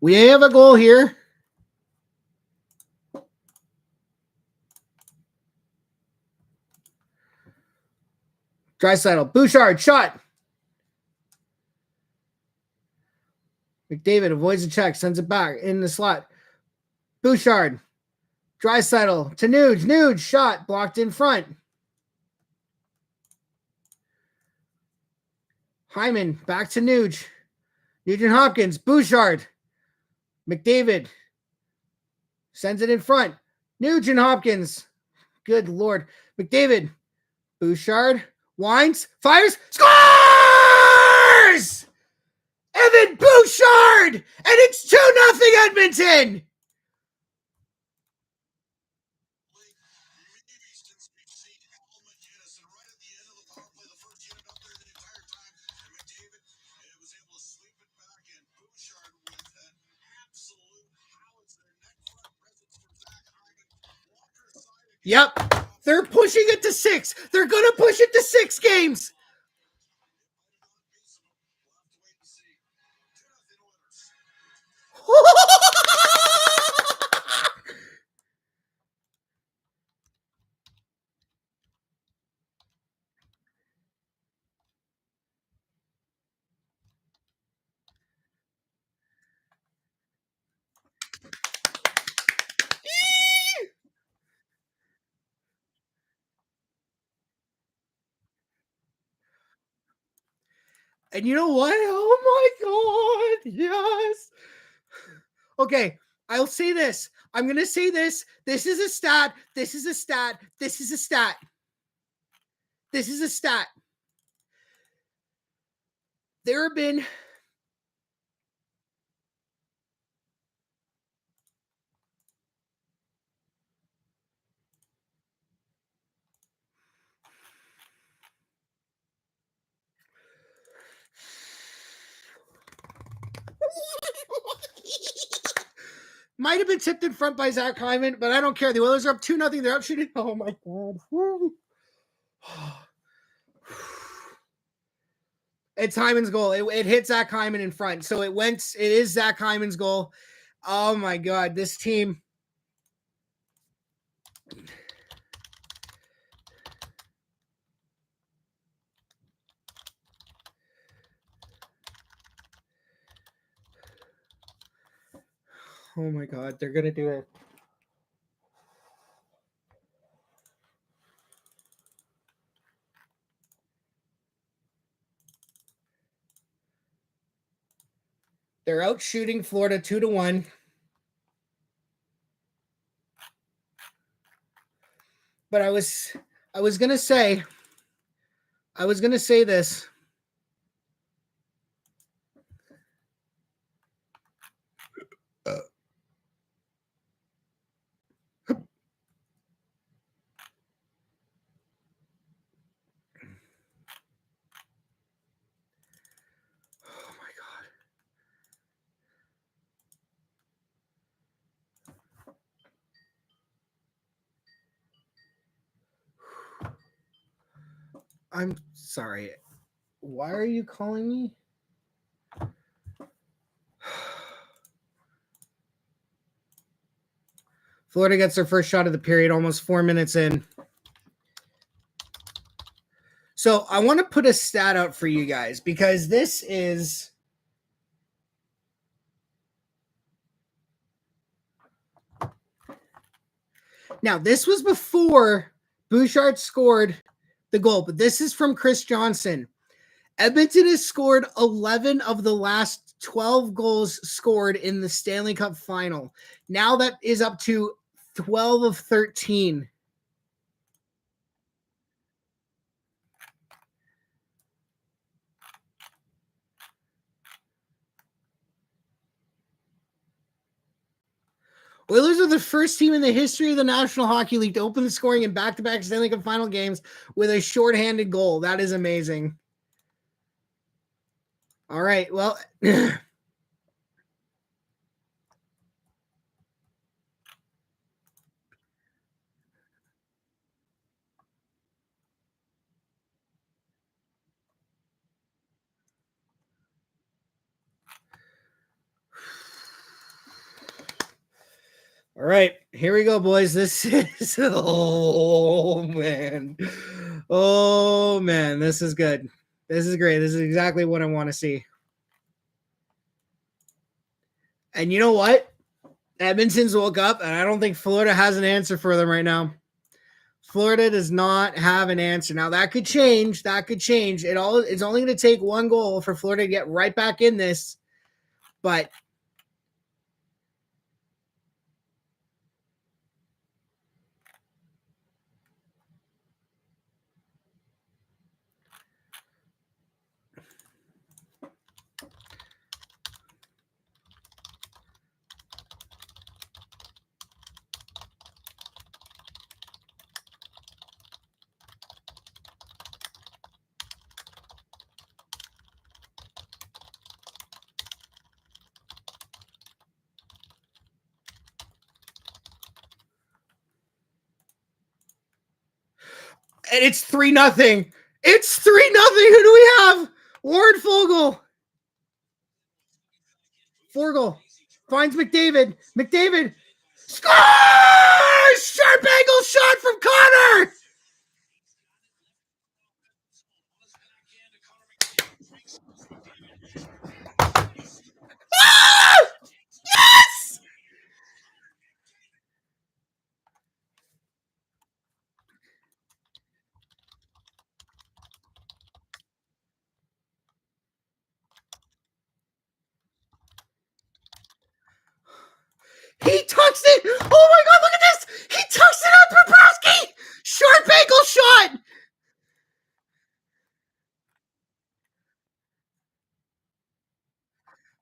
We have a goal here. Draisaitl, Bouchard, shot. McDavid avoids the check, sends it back in the slot. Bouchard, Draisaitl to Nuge. Nuge, shot, blocked in front. Hyman, back to Nuge. Nugent Hopkins, Bouchard. McDavid sends it in front. Nugent Hopkins. Good Lord. McDavid, Bouchard, winds, fires, scores! Evan Bouchard! And it's 2-0 Edmonton! Yep. They're pushing it to 6. They're going to push it to 6 games. And you know what? Oh my God. Yes. Okay. I'll say this. I'm going to say this. This is a stat. This is a stat. This is a stat. This is a stat. There have been Might have been tipped in front by Zach Hyman, but I don't care. The Oilers are up 2-0. They're up shooting. Oh my God. It's Hyman's goal. It hit Zach Hyman in front. So it is Zach Hyman's goal. Oh my God. This team. Oh my God. They're going to do it. They're out shooting Florida 2-1. But I was going to say this. I'm sorry. Why are you calling me? Florida gets their first shot of the period, almost 4 minutes in. So I want to put a stat out for you guys because this is now this was before Bouchard scored the goal, but this is from Chris Johnson. Edmonton has scored 11 of the last 12 goals scored in the Stanley Cup final. Now that is up to 12 of 13. Oilers are the first team in the history of the National Hockey League to open the scoring in back-to-back Stanley Cup final games with a shorthanded goal. That is amazing. All right, well... All right, here we go, boys. This is oh man, this is good. This is great. This is exactly what I want to see. And you know what? Edmonton's woke up, and I don't think Florida has an answer for them right now. Florida does not have an answer. Now that could change. It's only going to take one goal for Florida to get right back in this, but. And it's 3-0. It's 3-0. Who do we have? Warren Fogle. 4 goal. Finds McDavid. McDavid scores! Sharp angle shot from Connor. Ah! Yes! He tucks it. Oh my God, look at this. He tucks it up, Bobrovsky. Sharp ankle shot.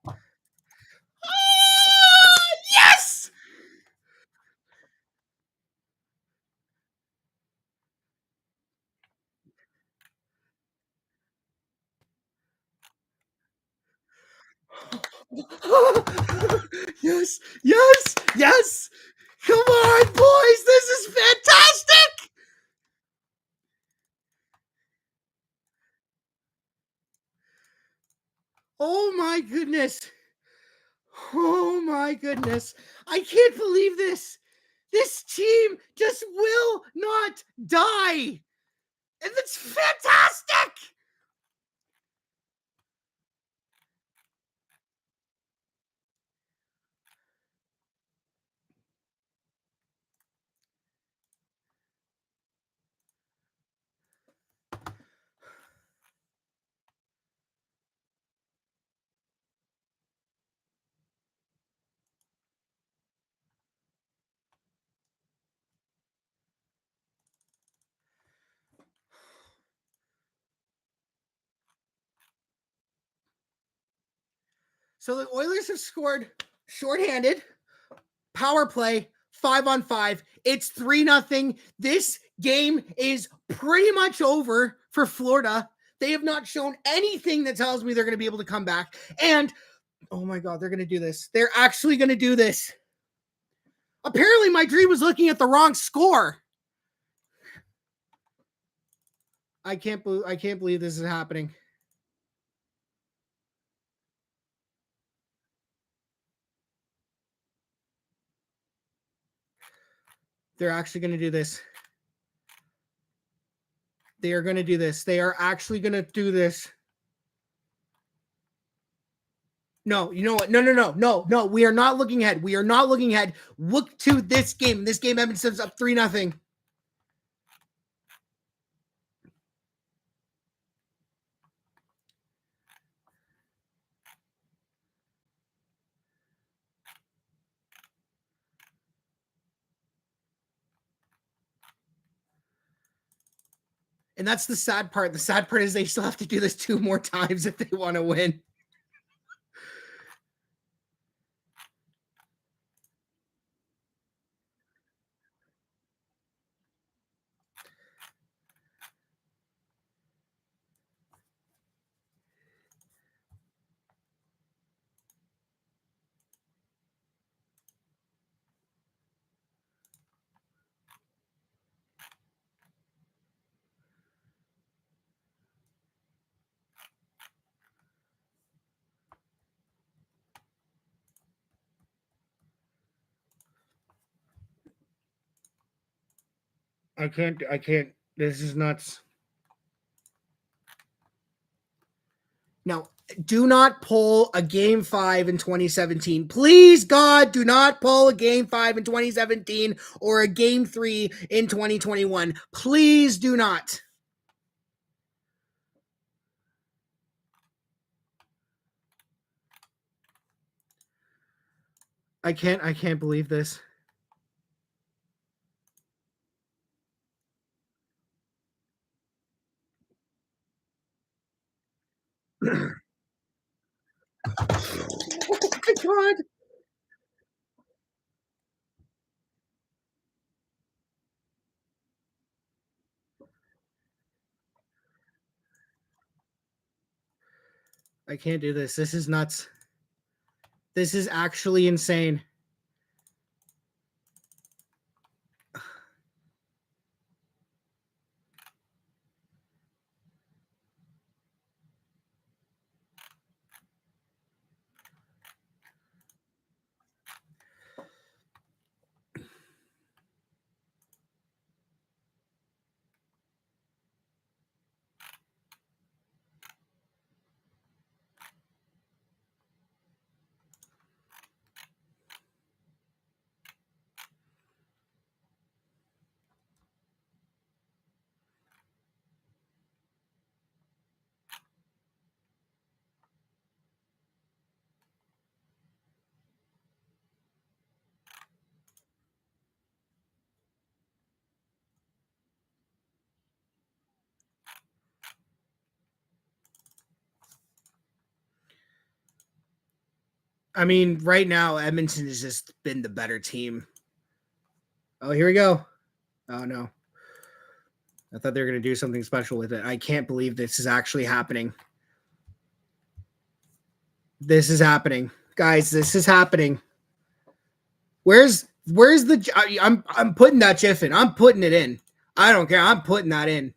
Oh, yes. Yes. Yes. Yes. Yes. Come on, boys. This is fantastic. Oh my goodness. Oh my goodness. I can't believe this. This team just will not die. And it's fantastic. So the Oilers have scored shorthanded, power play, 5-on-5. It's 3-0. This game is pretty much over for Florida. They have not shown anything that tells me they're going to be able to come back. And, oh my God, they're going to do this. They're actually going to do this. Apparently, my dream was looking at the wrong score. I can't believe this is happening. They're actually going to do this. They are going to do this. They are actually going to do this. No, you know what? No. We are not looking ahead. We are not looking ahead. Look to this game. This game, Edmonton's up 3-0. And that's the sad part. The sad part is they still have to do this 2 more times if they want to win. I can't. This is nuts. Now, do not pull a game 5 in 2017. Please, God, do not pull a game 5 in 2017 or a game 3 in 2021. Please do not. I can't believe this. Oh my God. I can't do this. This is nuts. This is actually insane. I mean, right now, Edmonton has just been the better team. Oh, here we go. Oh, no. I thought they were going to do something special with it. I can't believe this is actually happening. This is happening. Guys, this is happening. Where's the? I'm putting that GIF in. I'm putting it in. I don't care. I'm putting that in.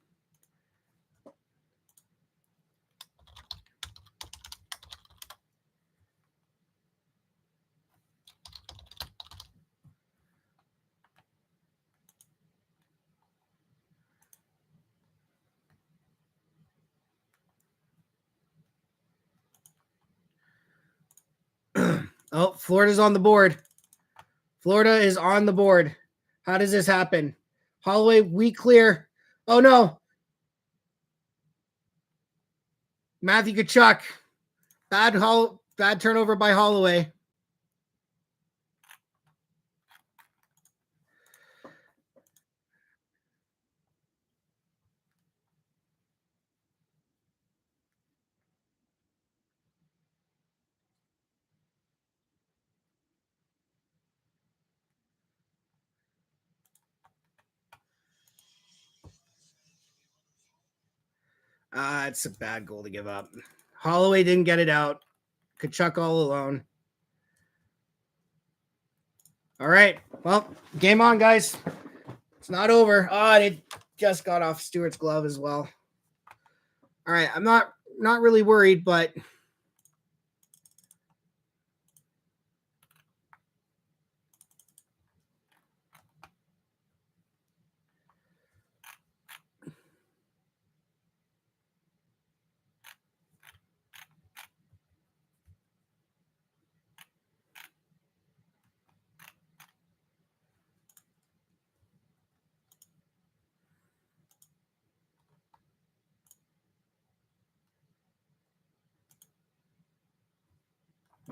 Oh, Florida's on the board. Florida is on the board. How does this happen? Holloway, we clear. Oh, no. Matthew Tkachuk. Bad turnover by Holloway. It's a bad goal to give up. Holloway didn't get it out. Tkachuk all alone. All right. Well, game on, guys. It's not over. Oh, it just got off Stewart's glove as well. All right. I'm not really worried, but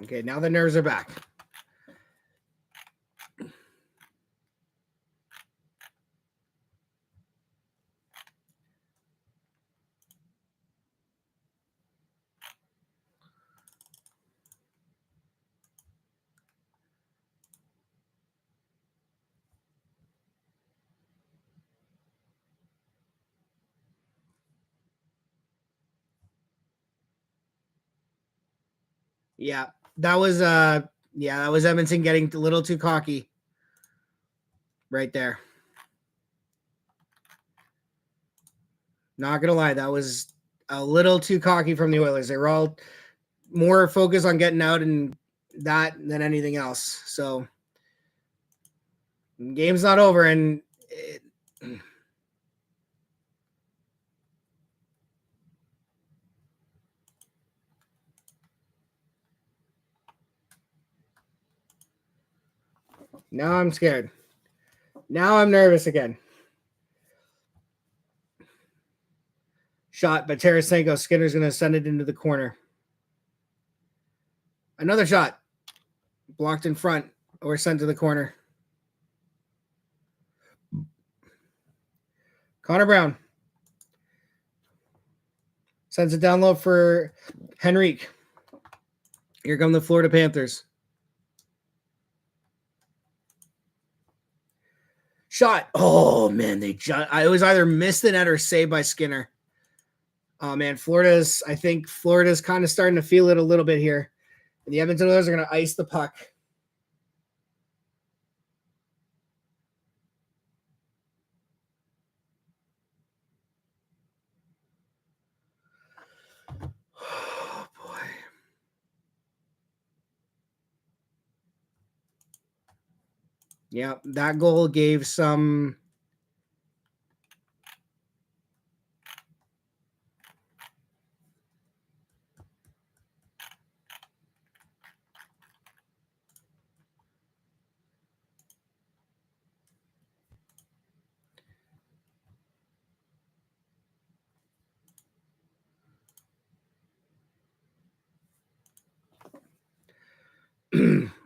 okay, now the nerves are back. Yeah, that was Edmonton getting a little too cocky right there. Not gonna lie, that was a little too cocky from the Oilers. They were all more focused on getting out and that than anything else. So game's not over, and now I'm scared. Now I'm nervous again. Shot by Tarasenko. Skinner's going to send it into the corner. Another shot. Blocked in front or sent to the corner. Connor Brown. Sends it down low for Henrique. Here come the Florida Panthers. Shot. Oh, man. I was either missed the net or saved by Skinner. Oh, man. I think Florida's kind of starting to feel it a little bit here. And the Edmonton Oilers are going to ice the puck. Oh, boy. Yeah, that goal gave some...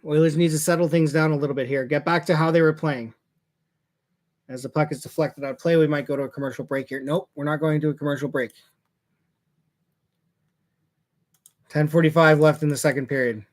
Oilers need to settle things down a little bit here. Get back to how they were playing. As the puck is deflected out of play, we might go to a commercial break here. Nope, we're not going to a commercial break. 10:45 left in the second period.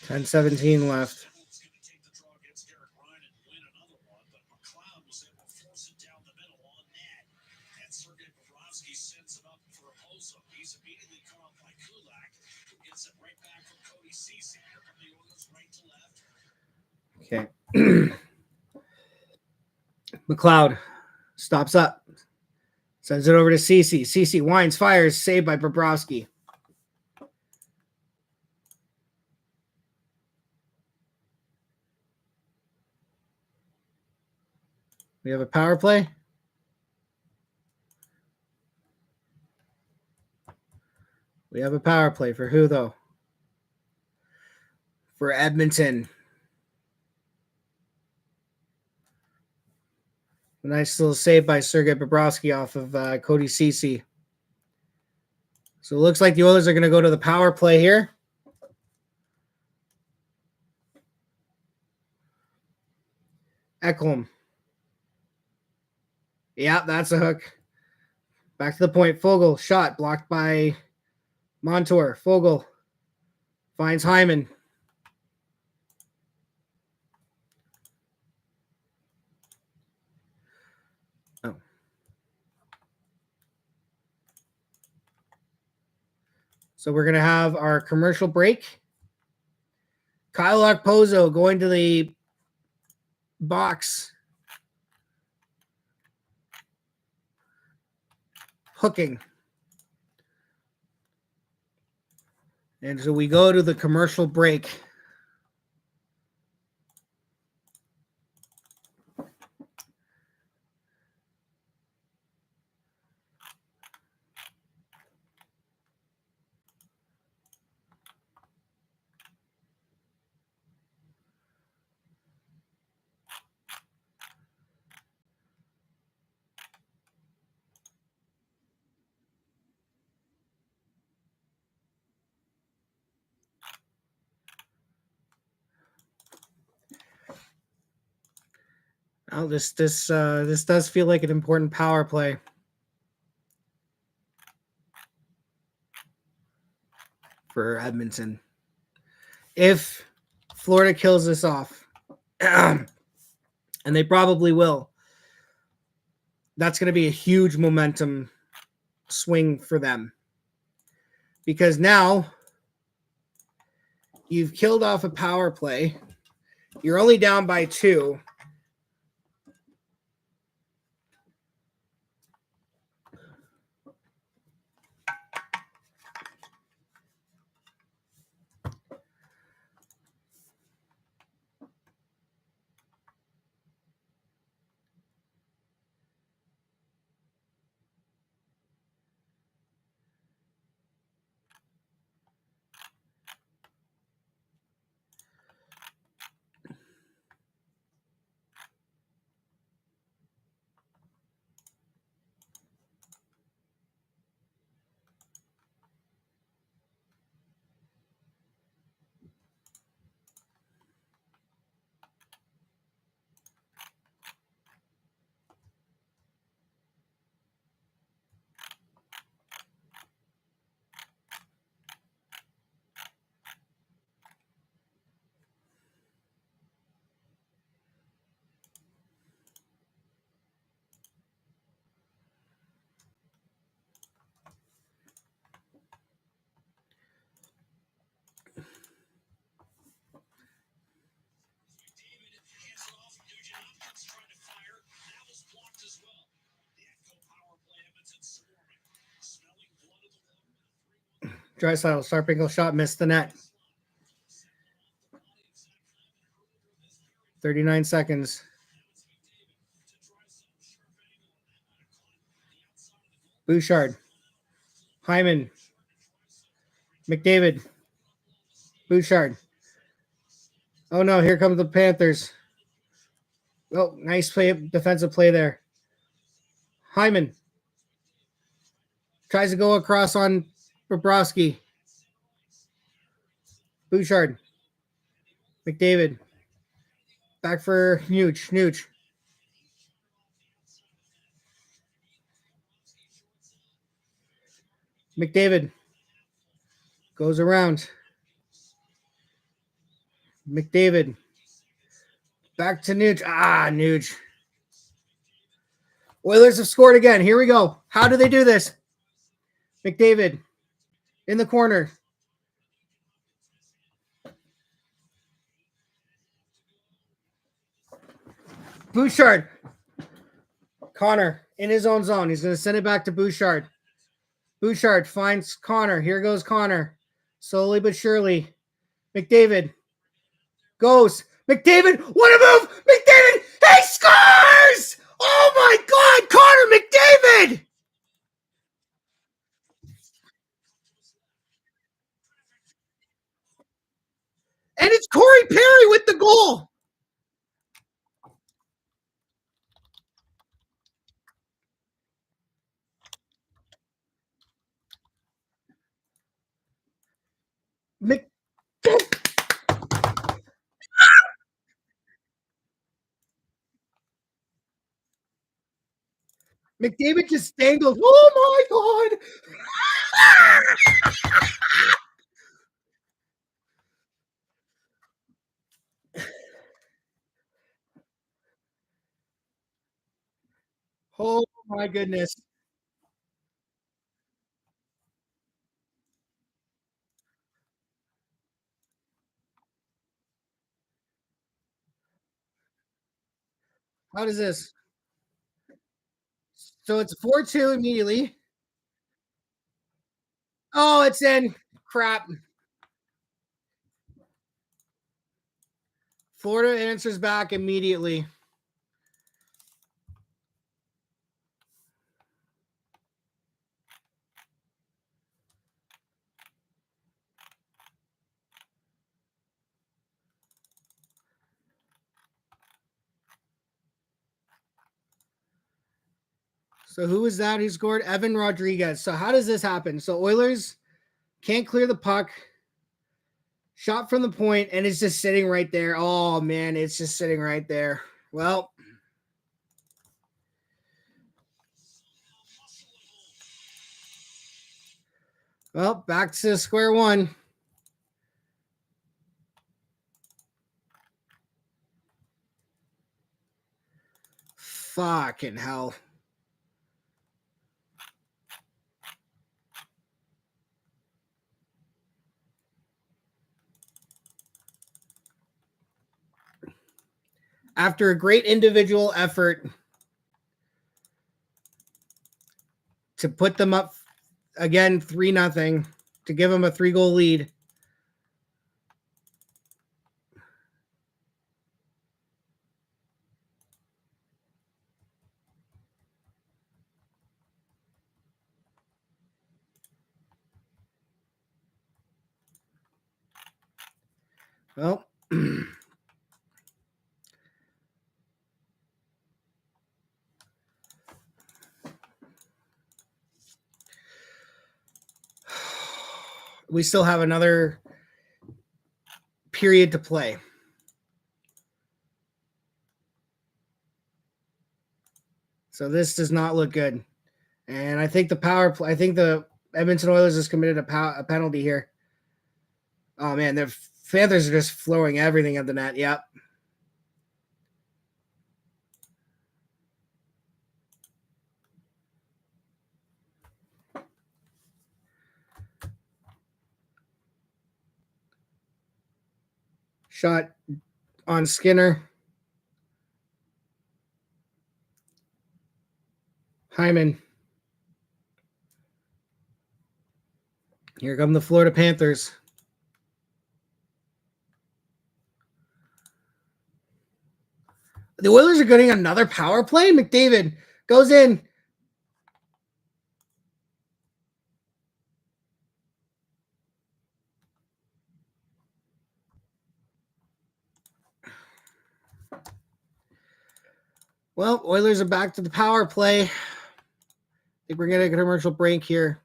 10:17 left. Okay. McLeod stops up. Sends it over to Cece. Cece winds, fires, saved by Bobrovsky. We have a power play. We have a power play for who, though? For Edmonton. A nice little save by Sergei Bobrovsky off of Cody Cece. So it looks like the Oilers are going to go to the power play here. Ekholm. Yeah, that's a hook. Back to the point. Fogle, shot blocked by Montour. Fogle finds Hyman. Oh. So we're going to have our commercial break. Kyle Okposo going to the box. Hooking. And so we go to the commercial break. Oh, this does feel like an important power play for Edmonton. If Florida kills this off, and they probably will, that's going to be a huge momentum swing for them. Because now you've killed off a power play. You're only down by 2. Draisaitl, sharp angle shot, missed the net. 39 seconds. Bouchard. Hyman. McDavid. Bouchard. Oh no, here comes the Panthers. Oh, nice play, defensive play there. Hyman. Tries to go across on Bobrovsky. Bouchard. McDavid. Back for Nuge. McDavid. Goes around. McDavid. Back to Nuge. Nuge. Oilers have scored again. Here we go. How do they do this? McDavid in the corner. Bouchard. Connor in his own zone. He's going to send it back to Bouchard. Bouchard finds Connor. Here goes Connor. Slowly but surely. McDavid goes. McDavid. What a move. McDavid. He scores. Oh my God. Connor McDavid. And it's Corey Perry with the goal. McDavid just dangled. Oh my God. Oh my goodness. How does this? So it's 4-2 immediately. Oh, it's in. Crap. Florida answers back immediately. So who is that who scored? Evan Rodriguez. So how does this happen? So Oilers can't clear the puck. Shot from the point, and it's just sitting right there. Oh, man, it's just sitting right there. Well, back to square one. Fucking hell. After a great individual effort to put them up again 3-0, to give them a 3-goal lead. Well, we still have another period to play. So this does not look good. And I think the Edmonton Oilers has committed a penalty here. Oh, man, the Panthers are just throwing everything at the net. Yep. Shot on Skinner. Hyman. Here come the Florida Panthers. The Oilers are getting another power play. McDavid goes in. Well, Oilers are back to the power play. I think we're getting a commercial break here.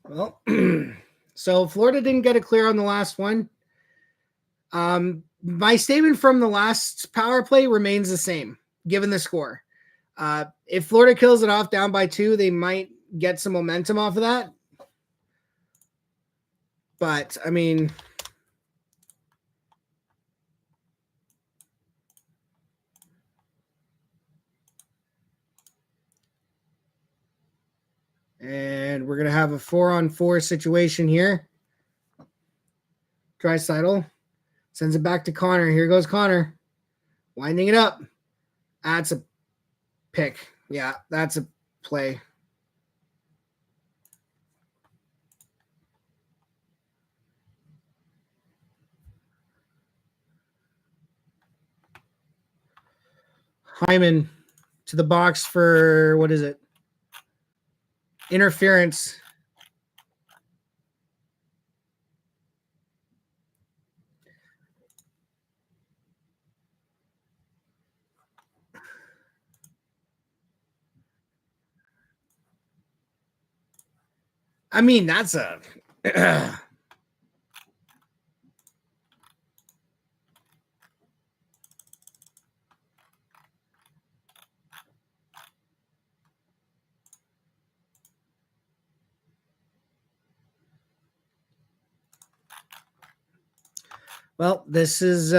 Well, so Florida didn't get a clear on the last one. My statement from the last power play remains the same, given the score. If Florida kills it off down by 2, they might get some momentum off of that. But, I mean, and we're going to have a 4-on-4 situation here. Draisaitl sends it back to Connor. Here goes Connor. Winding it up. That's a pick. Yeah, that's a play. Hyman to the box for, what is it? Interference. I mean, that's a... Well, this is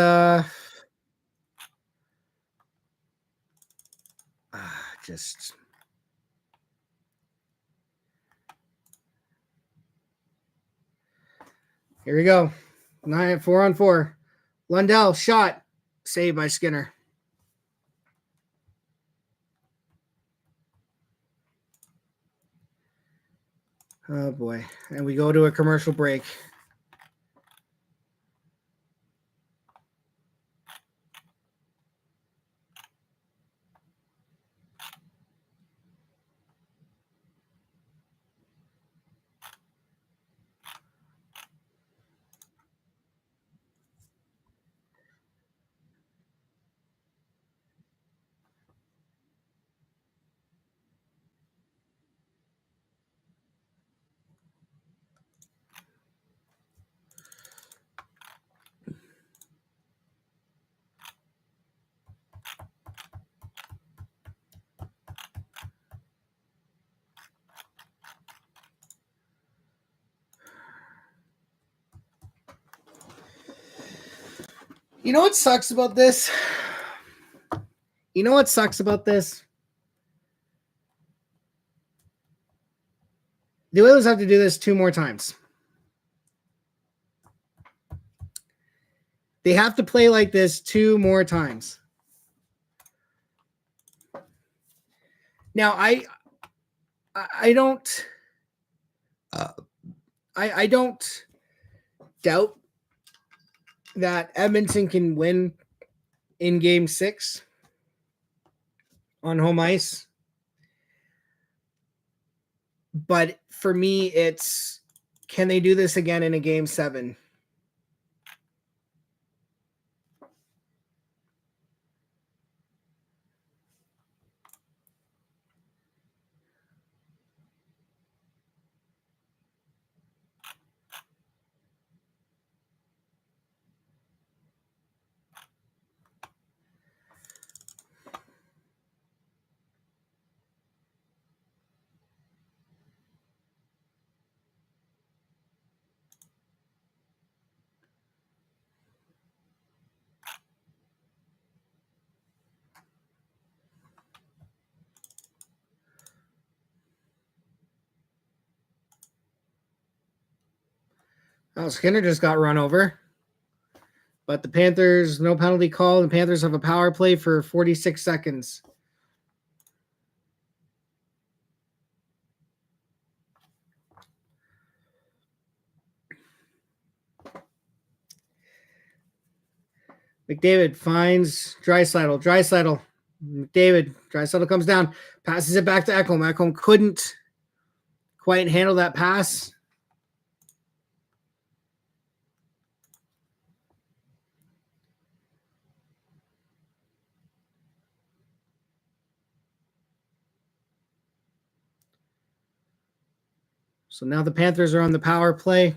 just... Here we go. 4-on-4. Lundell shot. Saved by Skinner. Oh, boy. And we go to a commercial break. You know what sucks about this? The Oilers have to do this 2 more times. They have to play like this 2 more times. Now, I don't doubt that Edmonton can win in Game 6 on home ice. But for me, it's, can they do this again in a Game 7? Oh, Skinner just got run over. But the Panthers, no penalty call. The Panthers have a power play for 46 seconds. McDavid finds Draisaitl. Draisaitl comes down, passes it back to Ekholm. Ekholm couldn't quite handle that pass. So now the Panthers are on the power play.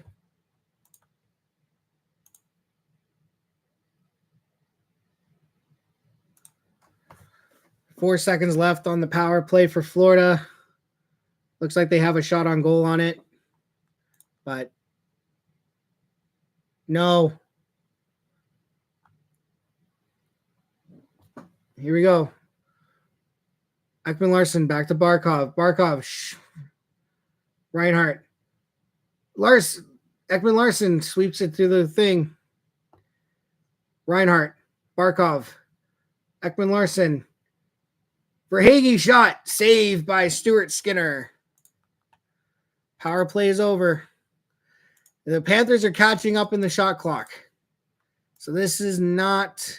Four seconds left on the power play for Florida. Looks like they have a shot on goal on it. But no. Here we go. Ekman-Larsson back to Barkov. Barkov. Reinhart. Ekman-Larsson sweeps it through the thing. Reinhart. Barkov. Ekman-Larsson. Verhaeghe shot. Saved by Stuart Skinner. Power play is over. The Panthers are catching up in the shot clock. So this is not...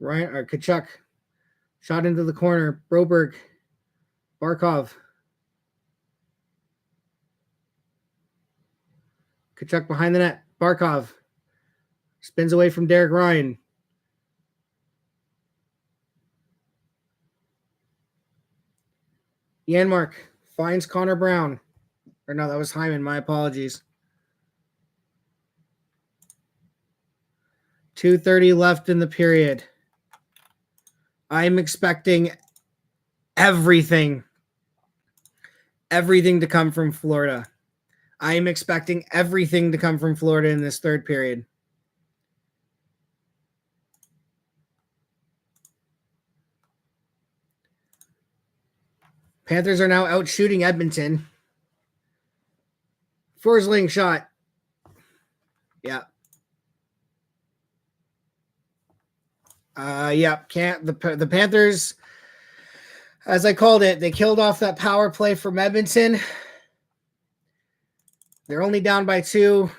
Kachuk. Shot into the corner. Broberg. Barkov. Kachuk behind the net. Barkov. Spins away from Derek Ryan. Janmark finds Connor Brown. Or no, that was Hyman. My apologies. 2:30 left in the period. I'm expecting everything to come from Florida. I am expecting everything to come from Florida in this third period. Panthers are now out shooting Edmonton. Forsling shot. Yeah. Can't the Panthers, as I called it, they killed off that power play from Edmonton. They're only down by 2.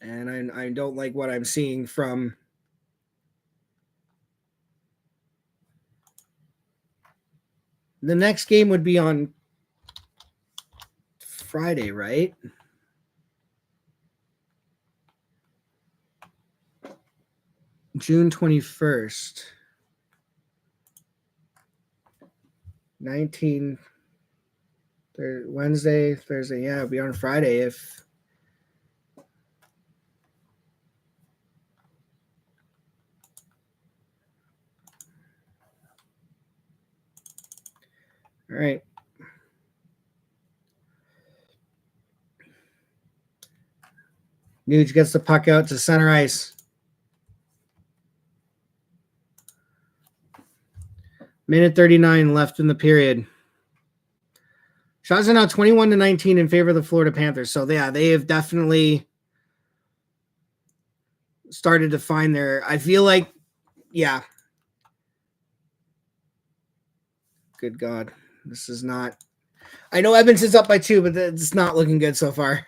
And I don't like what I'm seeing from the next game would be on Friday, right? June 21st. 19 Wednesday, Thursday. Yeah, it'll be on Friday if all right. Nuge gets the puck out to center ice. Minute 39 left in the period. Shots are now 21-19 in favor of the Florida Panthers. So, yeah, they have definitely started to find their... I feel like, yeah. Good God. This is not... I know Edmonton's up by 2, but it's not looking good so far.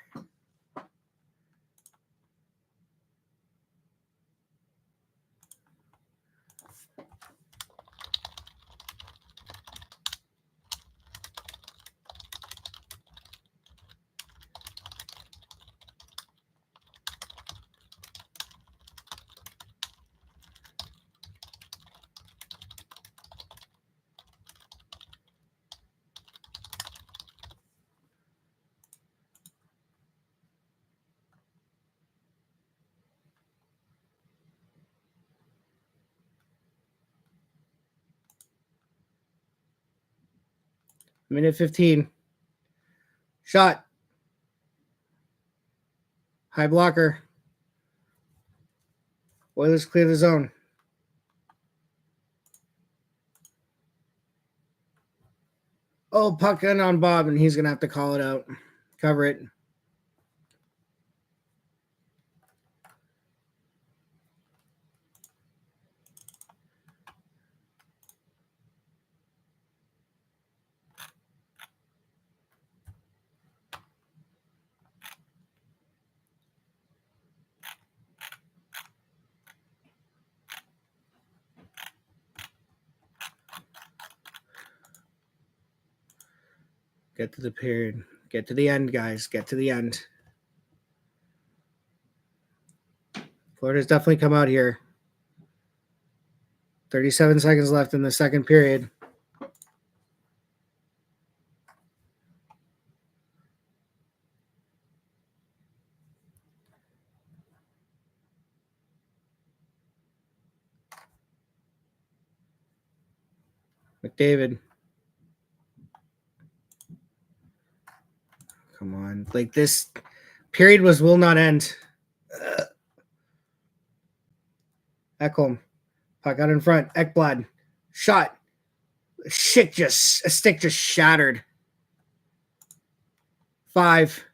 Minute 15. Shot. High blocker. Oilers clear the zone. Oh, puck in on Bob, and he's going to have to call it out. Cover it. Get to the period. Get to the end, guys. Get to the end. Florida's definitely come out here. 37 seconds left in the second period. McDavid. Come on. Like, this period will not end. Ekholm. Puck out in front. Ekblad. Shot. A stick just shattered. 5.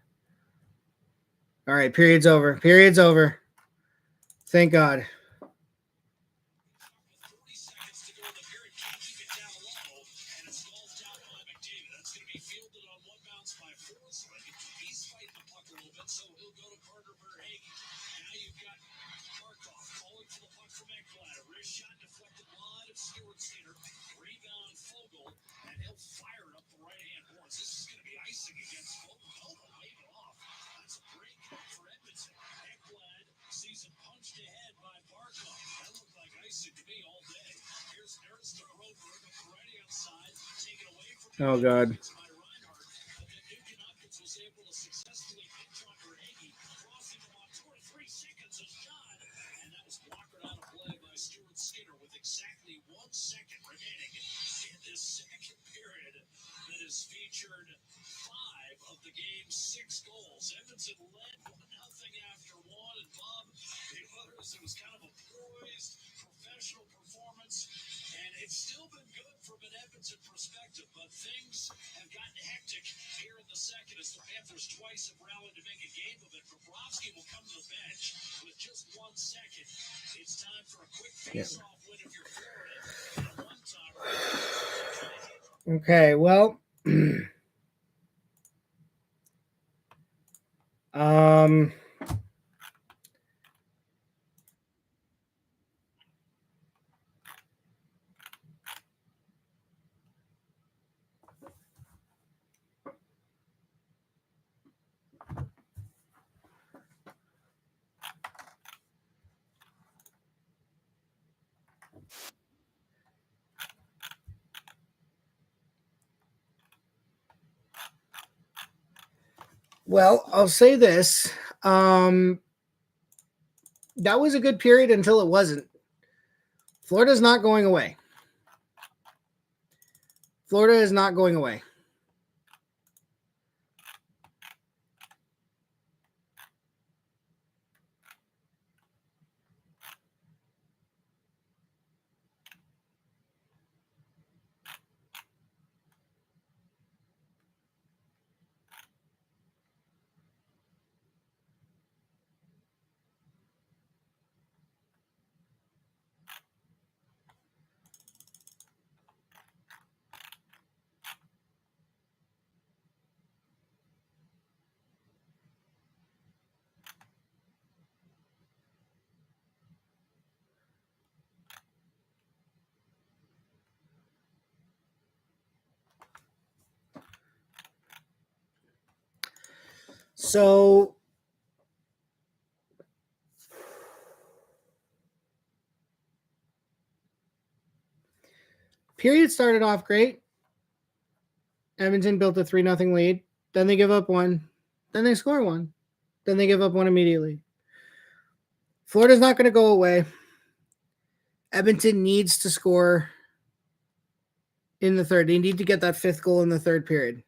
All right, period's over. Period's over. Thank God. Oh, God. Okay, well, I'll say this. That was a good period until it wasn't. Florida's not going away. Florida is not going away. So period started off great. Edmonton built a 3-0 lead. Then they give up one. Then they score one. Then they give up one immediately. Florida's not going to go away. Edmonton needs to score in the third. They need to get that 5th goal in the third period.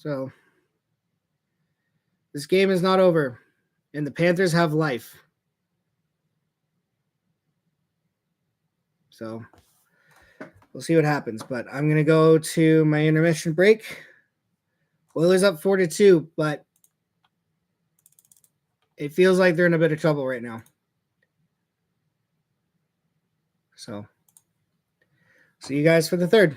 So this game is not over, and the Panthers have life. So we'll see what happens. But I'm going to go to my intermission break. Oilers up 4-2, but it feels like they're in a bit of trouble right now. So see you guys for the third.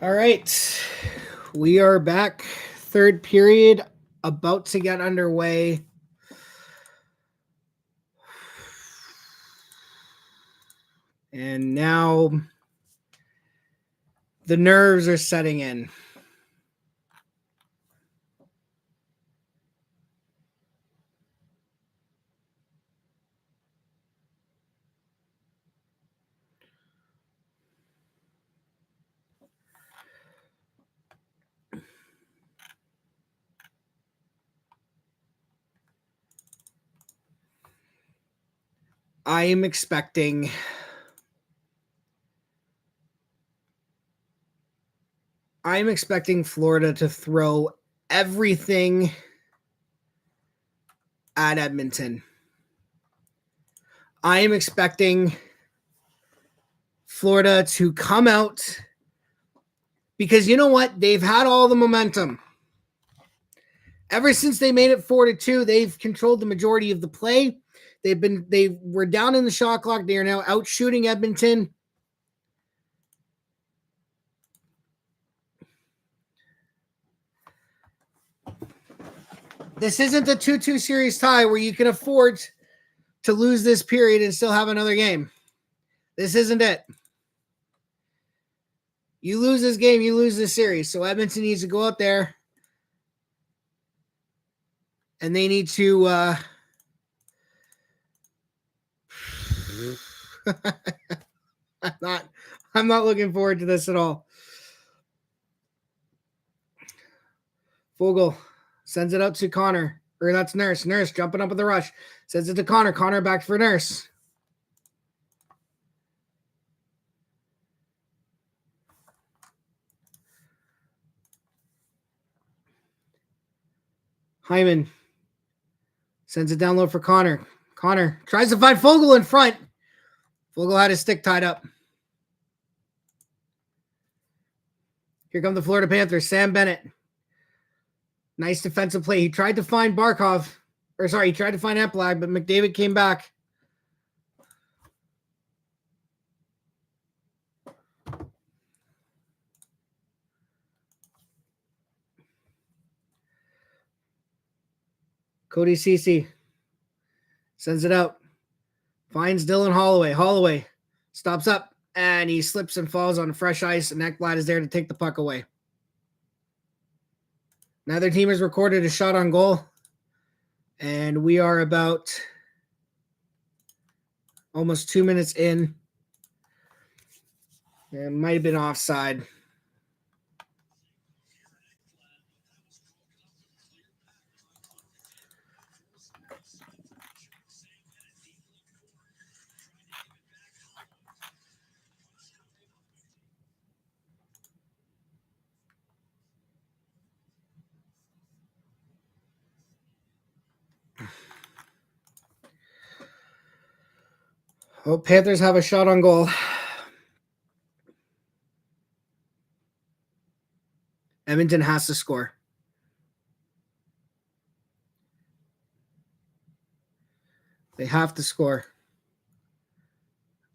All right. We are back. Third period, about to get underway. And now the nerves are setting in. I am expecting Florida to throw everything at Edmonton. I am expecting Florida to come out because you know what? They've had all the momentum. Ever since they made it 4-2, they've controlled the majority of the play. They were down in the shot clock. They are now out shooting Edmonton. This isn't a 2-2 series tie where you can afford to lose this period and still have another game. This isn't it. You lose this game, you lose this series. So Edmonton needs to go out there and they need to I'm not looking forward to this at all. Fogle sends it out to Connor. Or that's Nurse. Nurse jumping up with the rush. Sends it to Connor. Connor back for Nurse. Hyman sends it down low for Connor. Connor tries to find Fogle in front. Fogle had his stick tied up. Here come the Florida Panthers. Sam Bennett. Nice defensive play. He tried to find Barkov. He tried to find Eplag, but McDavid came back. Cody Ceci sends it out. Finds Dylan Holloway. Holloway stops up, and he slips and falls on fresh ice, and Ekblad is there to take the puck away. Neither team has recorded a shot on goal, and we are about almost 2 minutes in. It might have been offside. Oh, Panthers have a shot on goal. Edmonton has to score. They have to score.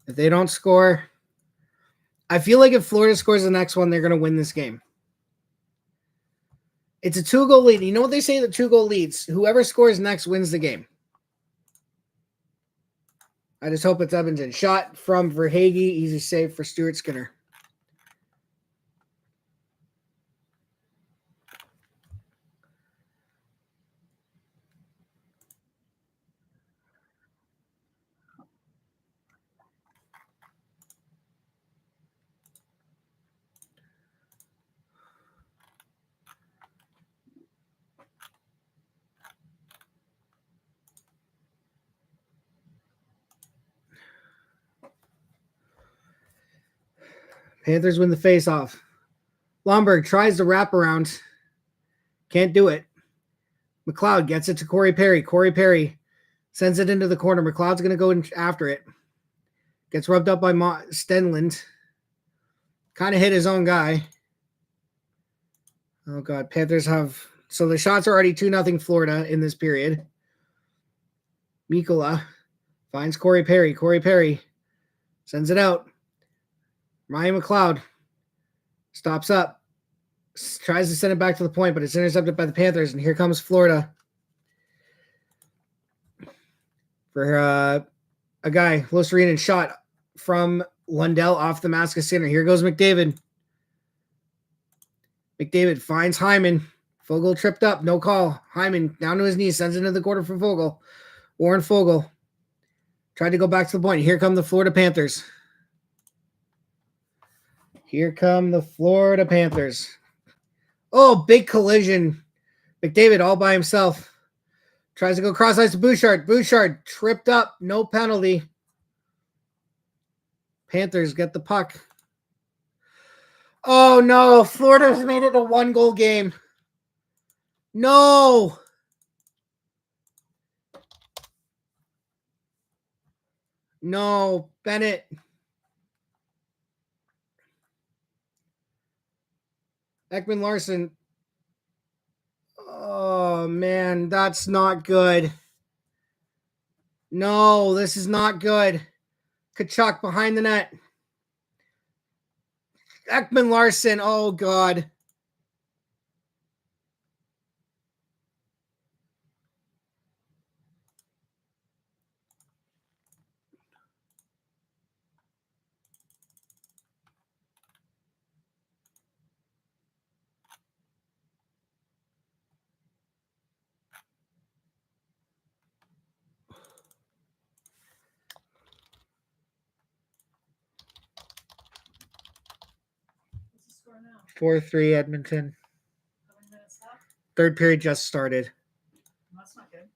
If they don't score, I feel like if Florida scores the next one, they're going to win this game. It's a 2-goal lead. You know what they say, the 2-goal leads? Whoever scores next wins the game. I just hope it's Edmonton. Shot from Verhaeghe. Easy save for Stuart Skinner. Panthers win the faceoff. Lomberg tries to wrap around. Can't do it. McLeod gets it to Corey Perry. Corey Perry sends it into the corner. McLeod's going to go in after it. Gets rubbed up by Stenland. Kind of hit his own guy. Oh, God. Panthers have... So the shots are already 2-0 Florida in this period. Mikkola finds Corey Perry. Corey Perry sends it out. Ryan McLeod Stops up. Tries to send it back to the point, but it's intercepted by the Panthers. And here comes Florida. For a guy, Loserinen shot from Lundell off the mask of center. Here goes McDavid. McDavid finds Hyman. Fogle tripped up. No call. Hyman down to his knees. Sends it into the quarter for Fogle. Warren Fogle tried to go back to the point. Here come the Florida Panthers. Here come the Florida Panthers. Oh, big collision. McDavid all by himself. Tries to go cross ice to Bouchard. Bouchard tripped up. No penalty. Panthers get the puck. Oh, no. Florida's made it a 1-goal game. No. No. Bennett. Ekman Larson. Oh, man. That's not good. No, this is not good. Kachuk behind the net. Ekman Larson. Oh, God. What's the score now? 4-3 Edmonton. How many minutes left? Third period just started. That's not good.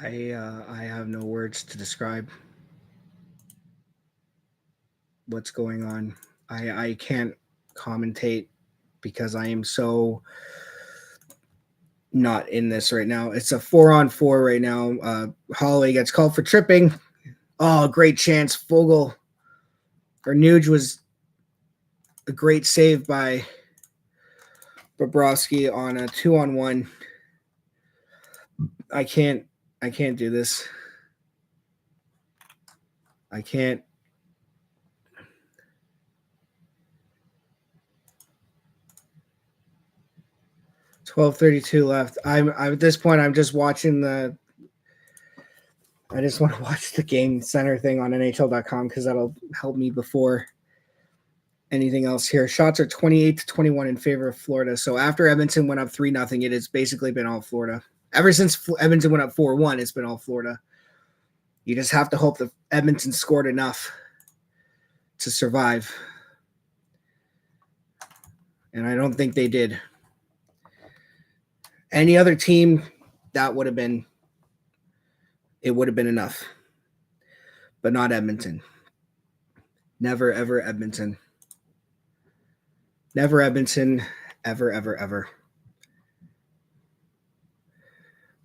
I have no words to describe what's going on. I can't commentate because I am so not in this right now. It's a 4-on-4 right now. Holloway gets called for tripping. Oh, great chance. Fogle or Nuge was a great save by Bobrovsky on a 2-on-1. I can't do this. I can't. $12:32 left. I'm at this point. I'm just watching the. I just want to watch the game center thing on NHL.com because that'll help me before anything else here. Shots are 28-21 in favor of Florida. So after Edmonton went up 3-0, it has basically been all Florida. Ever since Edmonton went up 4-1, it's been all Florida. You just have to hope that Edmonton scored enough to survive. And I don't think they did. Any other team, it would have been enough. But not Edmonton. Never, ever Edmonton. Never Edmonton. Ever, ever, ever.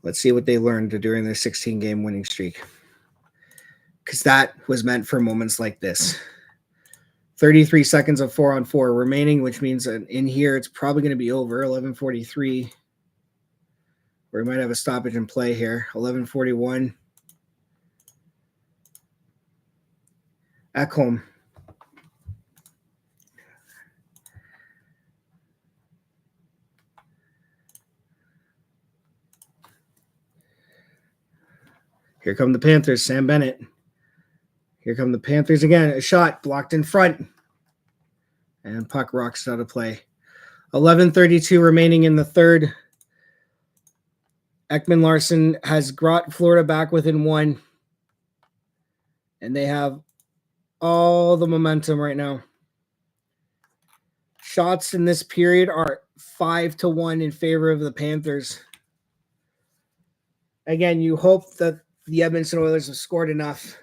Let's see what they learned during their 16-game winning streak. Because that was meant for moments like this. 33 seconds of 4-on-4 remaining, which means that in here it's probably going to be over. 11:43. Or we might have a stoppage in play here. 11:41. Ekholm. Here come the Panthers. Sam Bennett. Here come the Panthers again. A shot blocked in front. And puck rocks out of play. 11:32 remaining in the third. Ekman Larson has brought Florida back within one. And they have all the momentum right now. Shots in this period are 5-1 in favor of the Panthers. Again, you hope that the Edmonton Oilers have scored enough.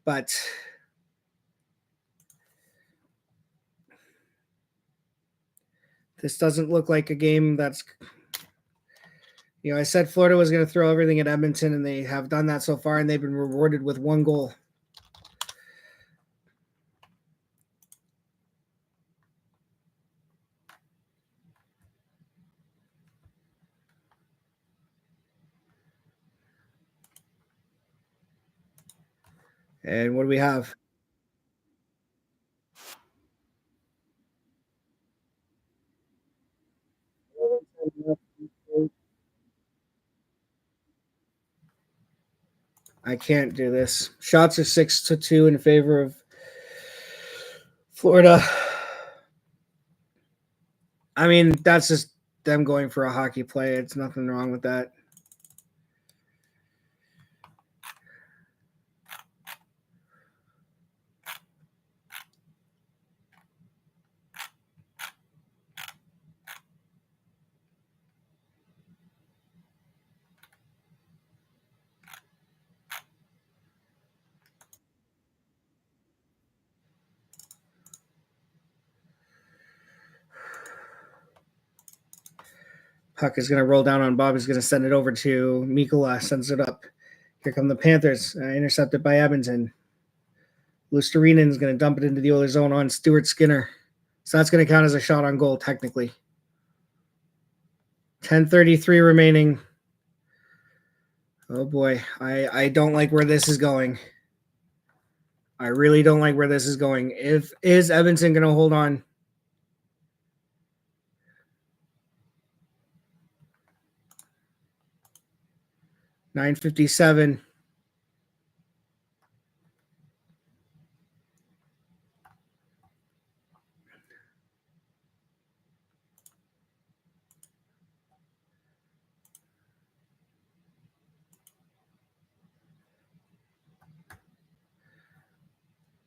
But this doesn't look like a game that's... I said Florida was going to throw everything at Edmonton, and they have done that so far, and they've been rewarded with one goal. And what do we have? I can't do this. Shots are 6-2 in favor of Florida. I mean, that's just them going for a hockey play. It's nothing wrong with that. Puck is going to roll down on Bob. He's going to send it over to Mikula. Sends it up. Here come the Panthers. Intercepted by Edmonton. Lusterinen is going to dump it into the Oilers zone on Stuart Skinner. So that's going to count as a shot on goal, technically. 10:33 remaining. Oh, boy. I don't like where this is going. I really don't like where this is going. Is Edmonton going to hold on? $9:57.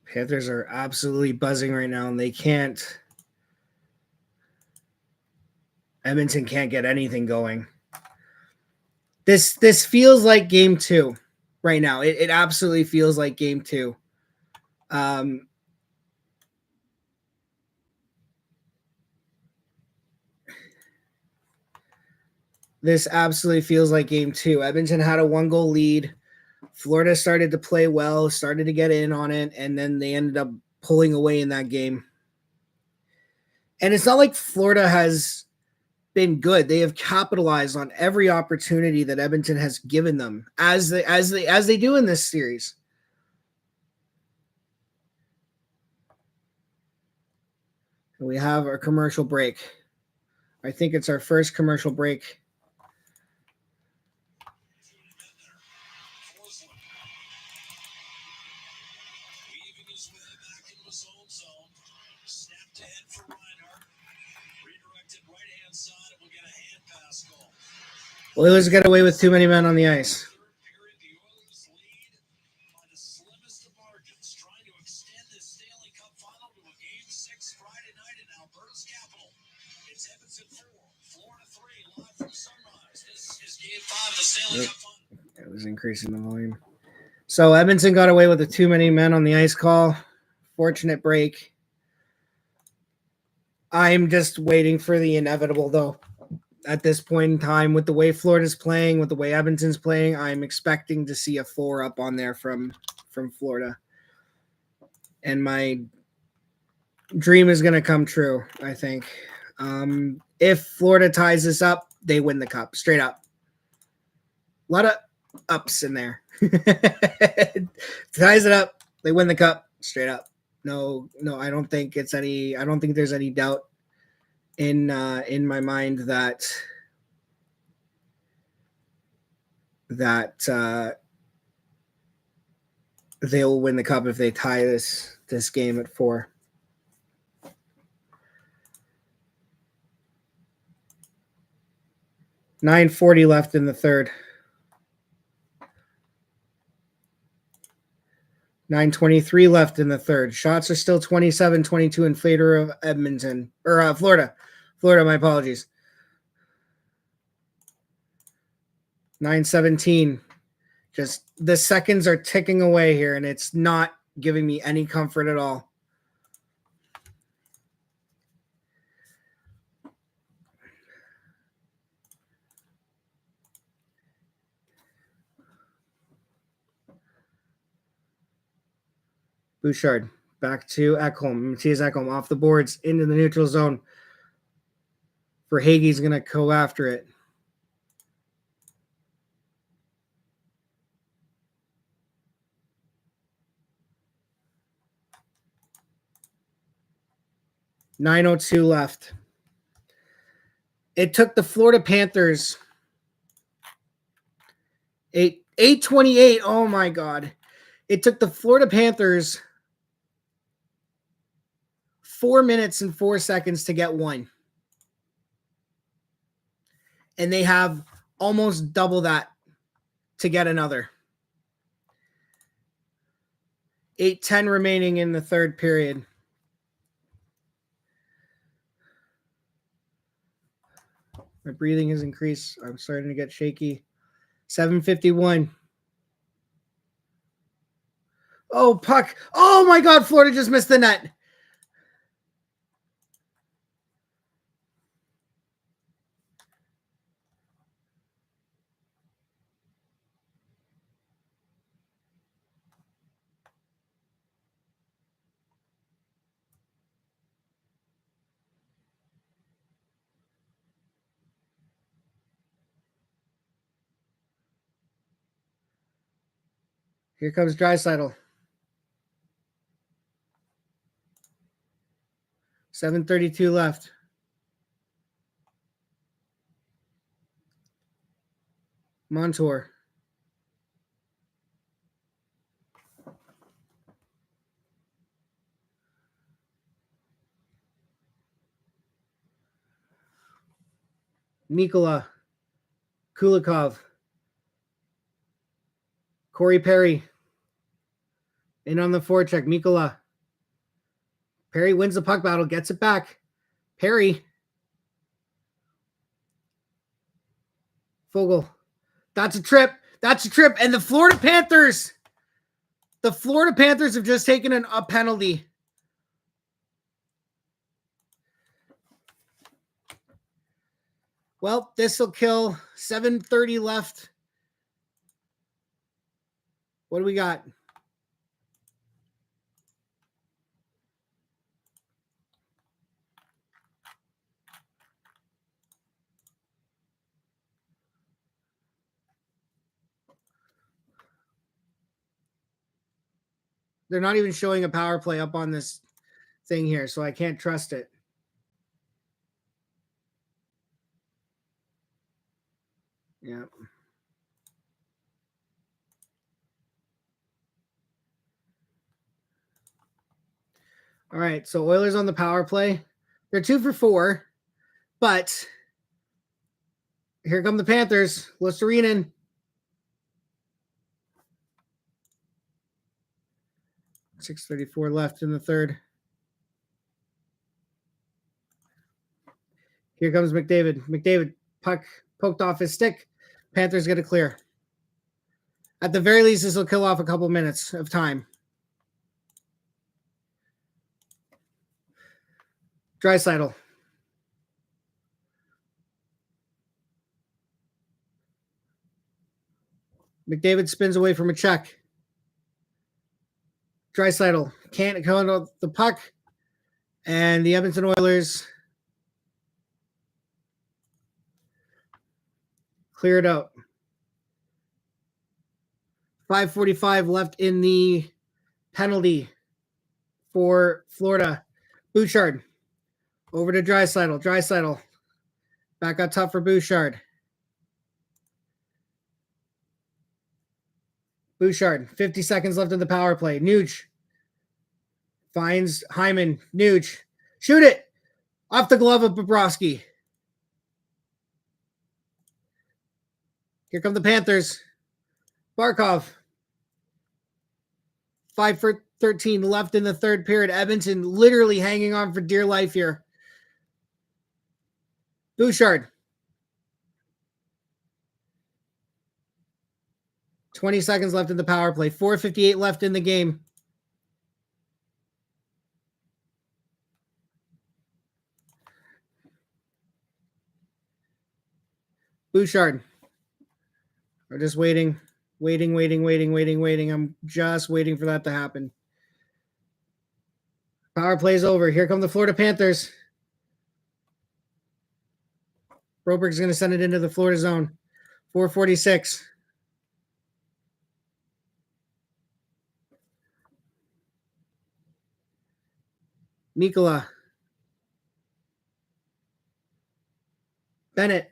Panthers are absolutely buzzing right now, and they can't. Edmonton can't get anything going. This feels like game 2 right now. It absolutely feels like game 2. This absolutely feels like game 2. Edmonton had a 1-goal lead. Florida started to play well, started to get in on it, and then they ended up pulling away in that game. And it's not like Florida has been good. They have capitalized on every opportunity that Edmonton has given them, as they do in this series. We have our commercial break. I think it's our first commercial break. Oilers get away with too many men on the ice. It was increasing the volume. So Edmonton got away with a too many men on the ice call. Fortunate break. I'm just waiting for the inevitable, though. At this point in time, with the way Florida's playing, with the way Edmonton's playing, I'm expecting to see a 4 up on there from Florida. And my dream is going to come true, I think. If Florida ties this up, they win the cup, straight up. A lot of ups in there. Ties it up, they win the cup, straight up. No, I don't think there's any doubt in my mind that they'll win the cup if they tie this game at 4. .940 left in the third. 9:23 left in the third. Shots are still 27-22 in favor of Edmonton. Or Florida. Florida, my apologies. 9:17. Just the seconds are ticking away here, and it's not giving me any comfort at all. Bouchard back to Ekholm. Matthias Ekholm off the boards into the neutral zone. Verhaeghe's going to go after it. .902 left. It took the Florida Panthers 8:28. Oh my God. It took the Florida Panthers 4 minutes and 4 seconds to get one. And they have almost double that to get another. 8:10 remaining in the third period. My breathing has increased. I'm starting to get shaky. 7:51. Oh, puck. Oh my God, Florida just missed the net. Here comes Draisaitl. 7:32 left. Montour. Mikkola. Kulikov. Corey Perry. In on the forecheck. Mikkola. Perry wins the puck battle. Gets it back. Perry. Fogle. That's a trip. That's a trip. And the Florida Panthers have just taken a penalty. Well, this will kill. 7:30 left. What do we got? They're not even showing a power play up on this thing here, so I can't trust it. Yeah. All right, so Oilers on the power play. They're 2 for 4, but here come the Panthers. Lusterinen. .634 left in the third. Here comes McDavid. McDavid, puck poked off his stick. Panthers get a clear. At the very least, this will kill off a couple minutes of time. Draisaitl. McDavid spins away from a check. Draisaitl can't go into the puck. And the Edmonton Oilers clear it out. 5:45 left in the penalty for Florida. Bouchard over to Draisaitl. Draisaitl back up top for Bouchard. Bouchard, 50 seconds left in the power play. Nuge finds Hyman. Nuge, shoot it! Off the glove of Bobrovsky. Here come the Panthers. Barkov. 5:13 left in the third period. Edmonton literally hanging on for dear life here. Bouchard. 20 seconds left in the power play. 4:58 left in the game. Bouchard. We're just waiting. Waiting. I'm just waiting for that to happen. Power play's over. Here come the Florida Panthers. Broberg's going to send it into the Florida zone. 4:46. Mikkola. Bennett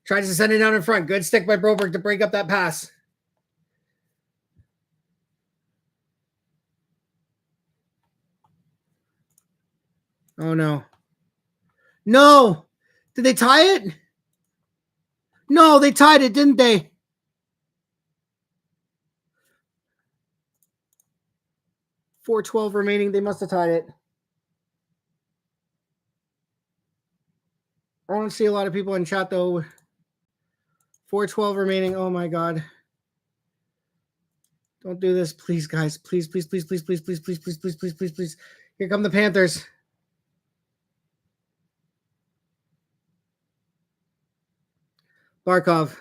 tries to send it down in front. Good stick by Broberg to break up that pass. Oh, no. No! Did they tie it? No, they tied it, didn't they? .412 remaining. They must have tied it. I don't see a lot of people in chat, though. 4:12 remaining. Oh, my God. Don't do this, please, guys. Please. Here come the Panthers. Barkov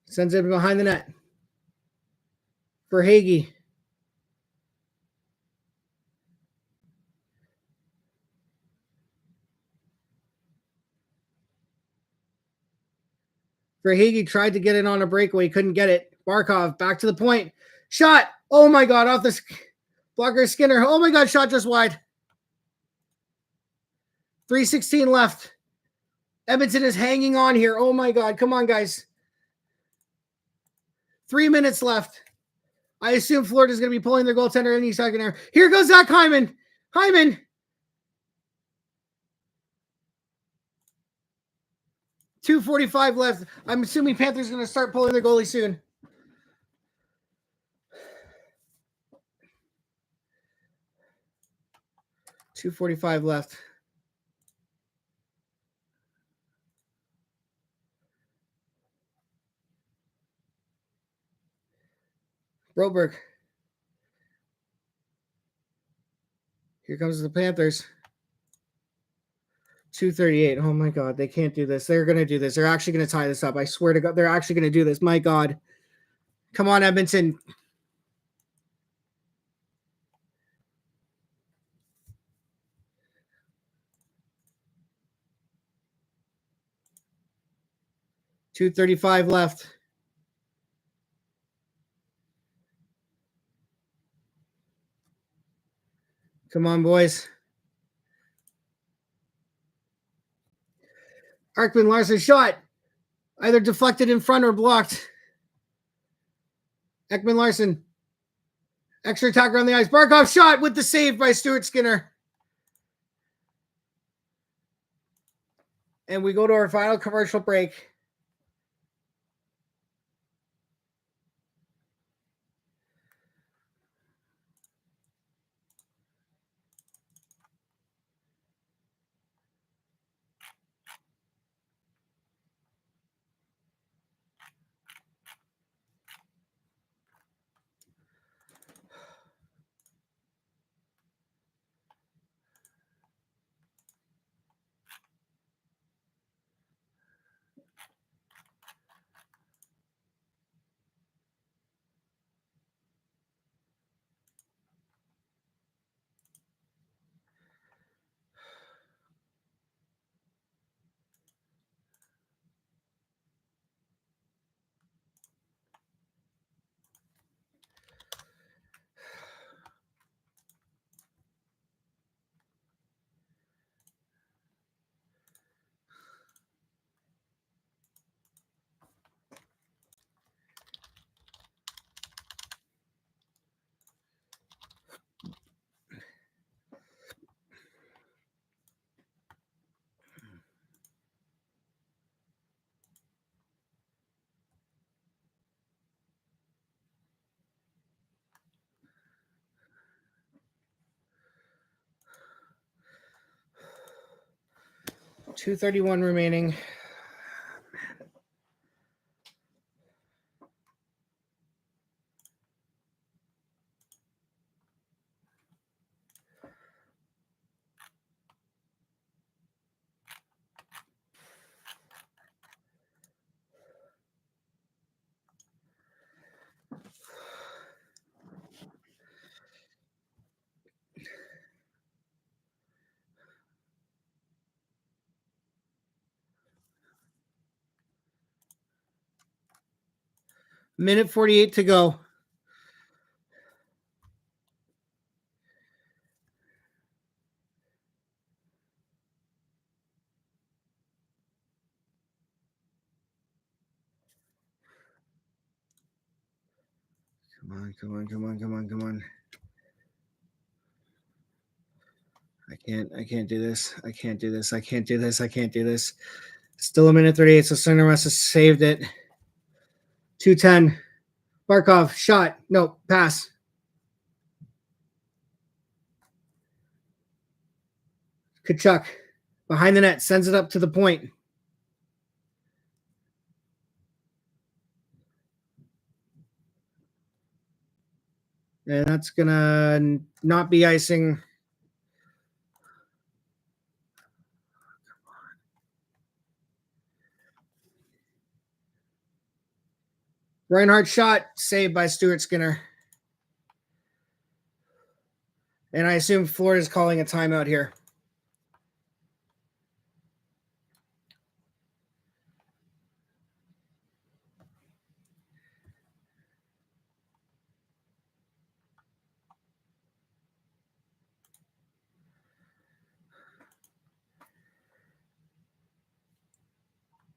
sends it behind the net for Hagee. Hagee tried to get it on a breakaway, couldn't get it. Barkov back to the point. Shot. Oh my God, off the blocker Skinner. Oh my God, shot just wide. 3:16 left. Edmonton is hanging on here. Oh my God, come on, guys. 3 minutes left. I assume Florida's going to be pulling their goaltender any second here. Here goes Zach Hyman. 2:45 left. I'm assuming Panthers going to start pulling their goalie soon. .245 left. Roberg. Here comes the Panthers. 238. Oh my God, they can't do this. They're going to do this. They're actually going to tie this up. I swear to God, they're actually going to do this. My God. Come on, Edmonton. .235 left. Come on, boys. Arkman Larson shot. Either deflected in front or blocked. Ekman Larson. Extra attacker on the ice. Barkov shot with the save by Stuart Skinner. And we go to our final commercial break. .231 remaining. Minute 48 to go. Come on. I can't do this. Still a minute 38, so Center must have saved it. 210. Barkov, shot. No, pass. Kachuk, behind the net, sends it up to the point. And that's going to not be icing. Reinhardt shot, saved by Stuart Skinner. And I assume Florida's calling a timeout here.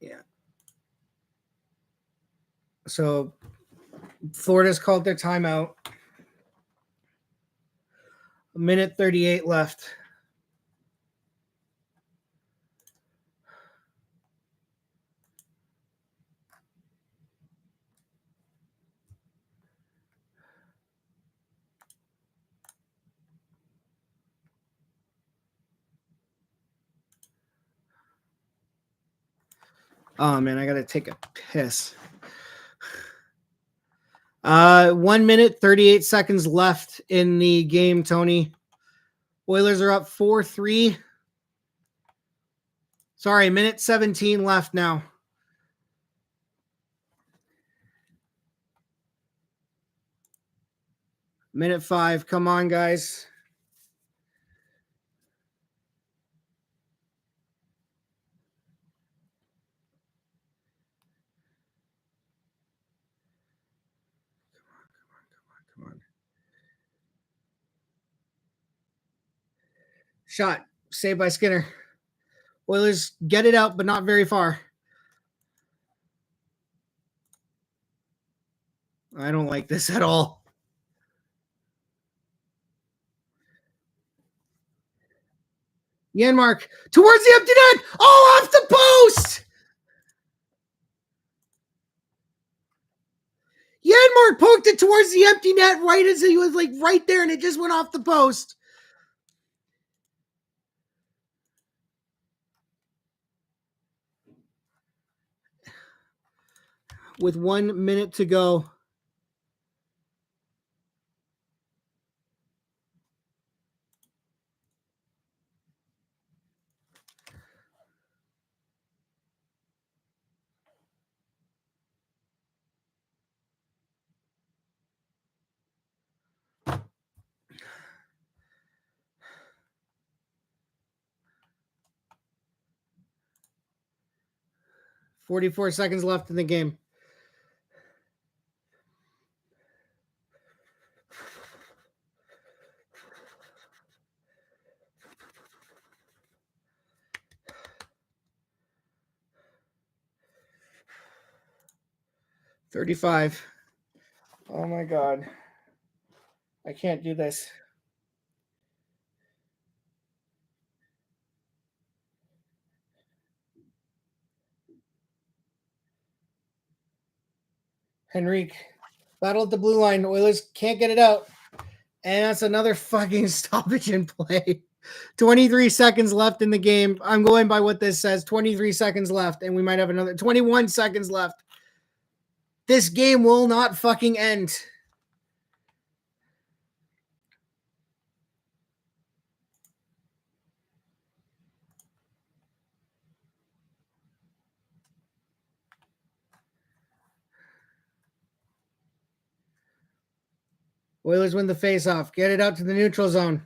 Yeah. So Florida's called their timeout. A minute 38 left. Oh man, I gotta take a piss. 1 minute, 38 seconds left in the game, Tony. Oilers are up 4-3. Sorry, minute 17 left now. Minute 5. Come on, guys. Come on. Shot. Saved by Skinner. Oilers get it out, but not very far. I don't like this at all. Janmark towards the empty net. Oh, off the post. Janmark poked it towards the empty net right as he was like right there, and it just went off the post. With 1 minute to go. $44 seconds left in the game. $35. Oh my God. I can't do this. Henrique. Battle at the blue line. Oilers can't get it out. And that's another fucking stoppage in play. 23 seconds left in the game. I'm going by what this says. 23 seconds left. And we might have another 21 seconds left. This game will not fucking end. Oilers win the faceoff. Get it out to the neutral zone.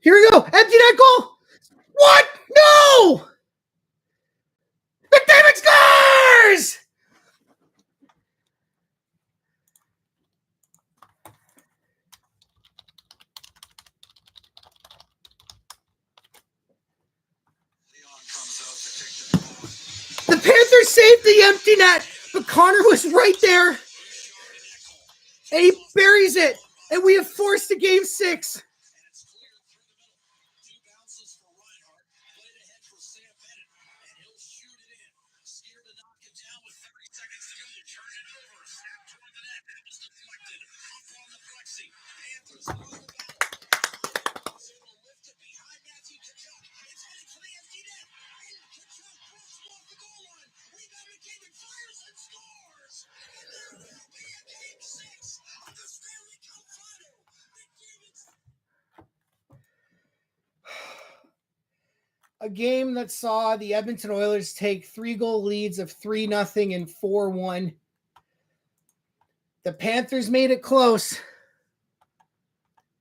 Here we go. Empty net goal. What? No! McDavid scores! The Panthers saved the empty net, but Connor was right there. And he buries it. And we have forced a game 6. A game that saw the Edmonton Oilers take 3-goal leads of 3-0 and 4-1. The Panthers made it close.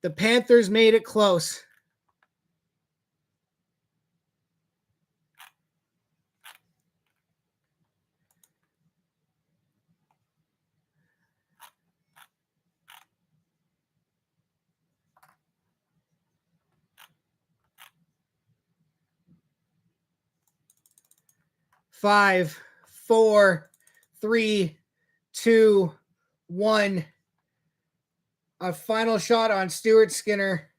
The Panthers made it close. Five, 4, 3, 2, 1. A final shot on Stuart Skinner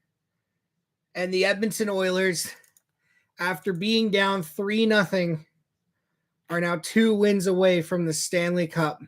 and the Edmonton Oilers, after being down 3-0, are now 2 wins away from the Stanley Cup.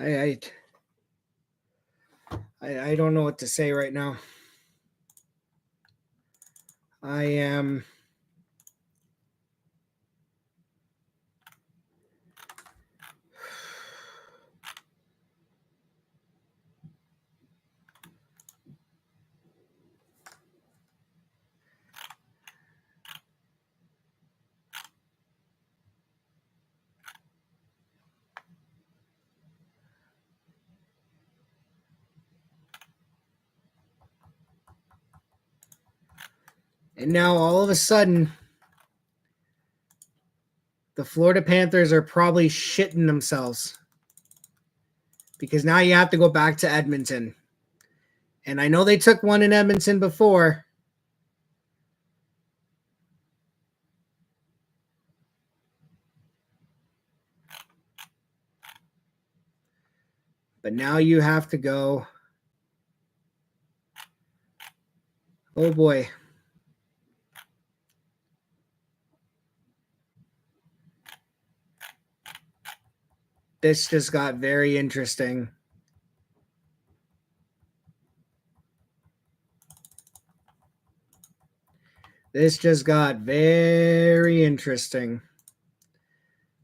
I don't know what to say right now. I am and now all of a sudden the Florida Panthers are probably shitting themselves because now you have to go back to Edmonton. And I know they took one in Edmonton before. But now you have to go. Oh boy. This just got very interesting. This just got very interesting.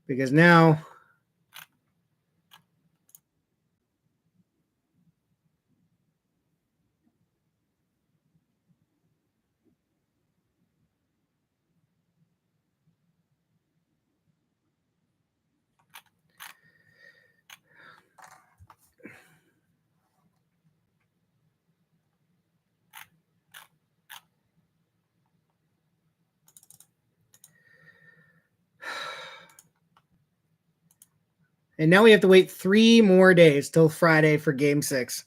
Because now and now we have to wait 3 more days till Friday for Game 6.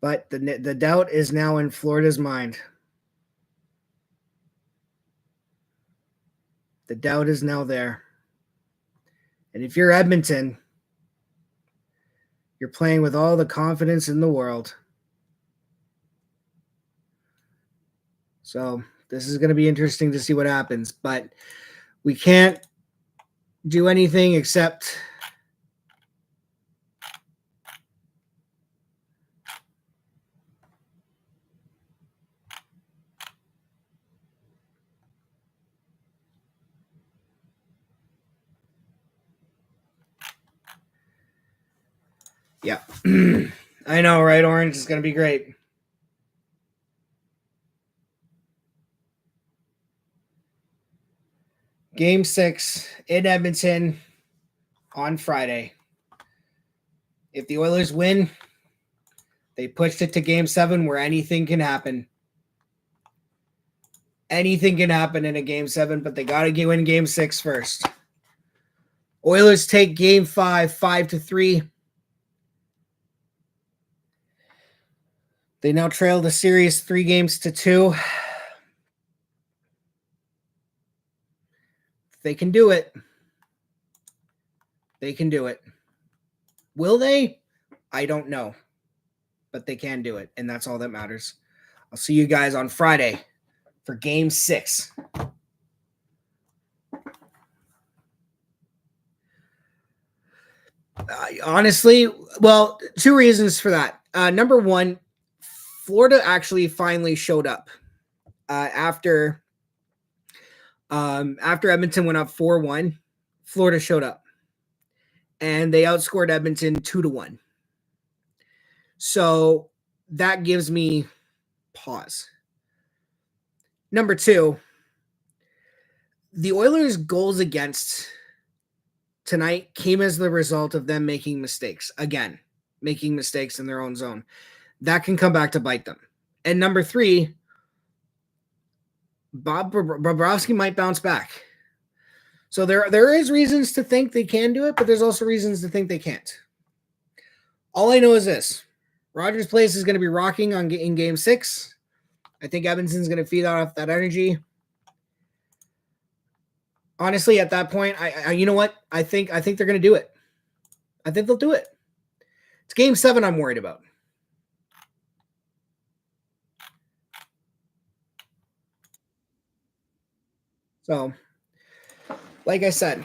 But the doubt is now in Florida's mind. The doubt is now there. And if you're Edmonton, you're playing with all the confidence in the world. So this is going to be interesting to see what happens. But we can't do anything except yeah. I know, right? Orange is going to be great. Game 6 in Edmonton on Friday. If the Oilers win, they pushed it to Game 7 where anything can happen. Anything can happen in a Game 7, but they got to win Game 6 first. Oilers take Game 5, 5-3. They now trail the series 3-2. They can do it. They can do it. Will they? I don't know. But they can do it, and that's all that matters. I'll see you guys on Friday for Game 6. Honestly, well, 2 reasons for that. Number 1, Florida actually finally showed up after Edmonton went up 4-1. Florida showed up, and they outscored Edmonton 2-1. So that gives me pause. Number 2, the Oilers' goals against tonight came as the result of them making mistakes. Again, making mistakes in their own zone. That can come back to bite them. And number 3, Bob Bobrovsky might bounce back. So there is reasons to think they can do it, but there's also reasons to think they can't. All I know is this. Rogers Place is going to be rocking in Game 6. I think Edmonton's going to feed off that energy. Honestly, at that point, I you know what? I think they're going to do it. I think they'll do it. It's Game 7 I'm worried about. So, like I said,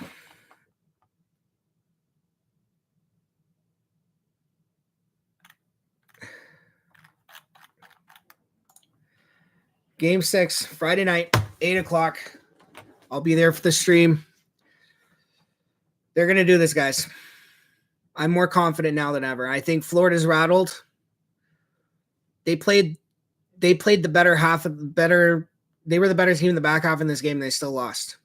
Game 6, Friday night, 8 o'clock. I'll be there for the stream. They're going to do this, guys. I'm more confident now than ever. I think Florida's rattled. They played the better half of the better. They were the better team in the back half in this game. And they still lost.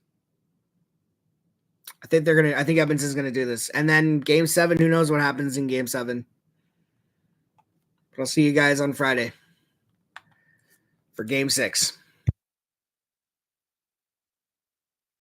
I think Edmonton's going to do this. And then Game 7, who knows what happens in Game 7. But I'll see you guys on Friday for Game 6.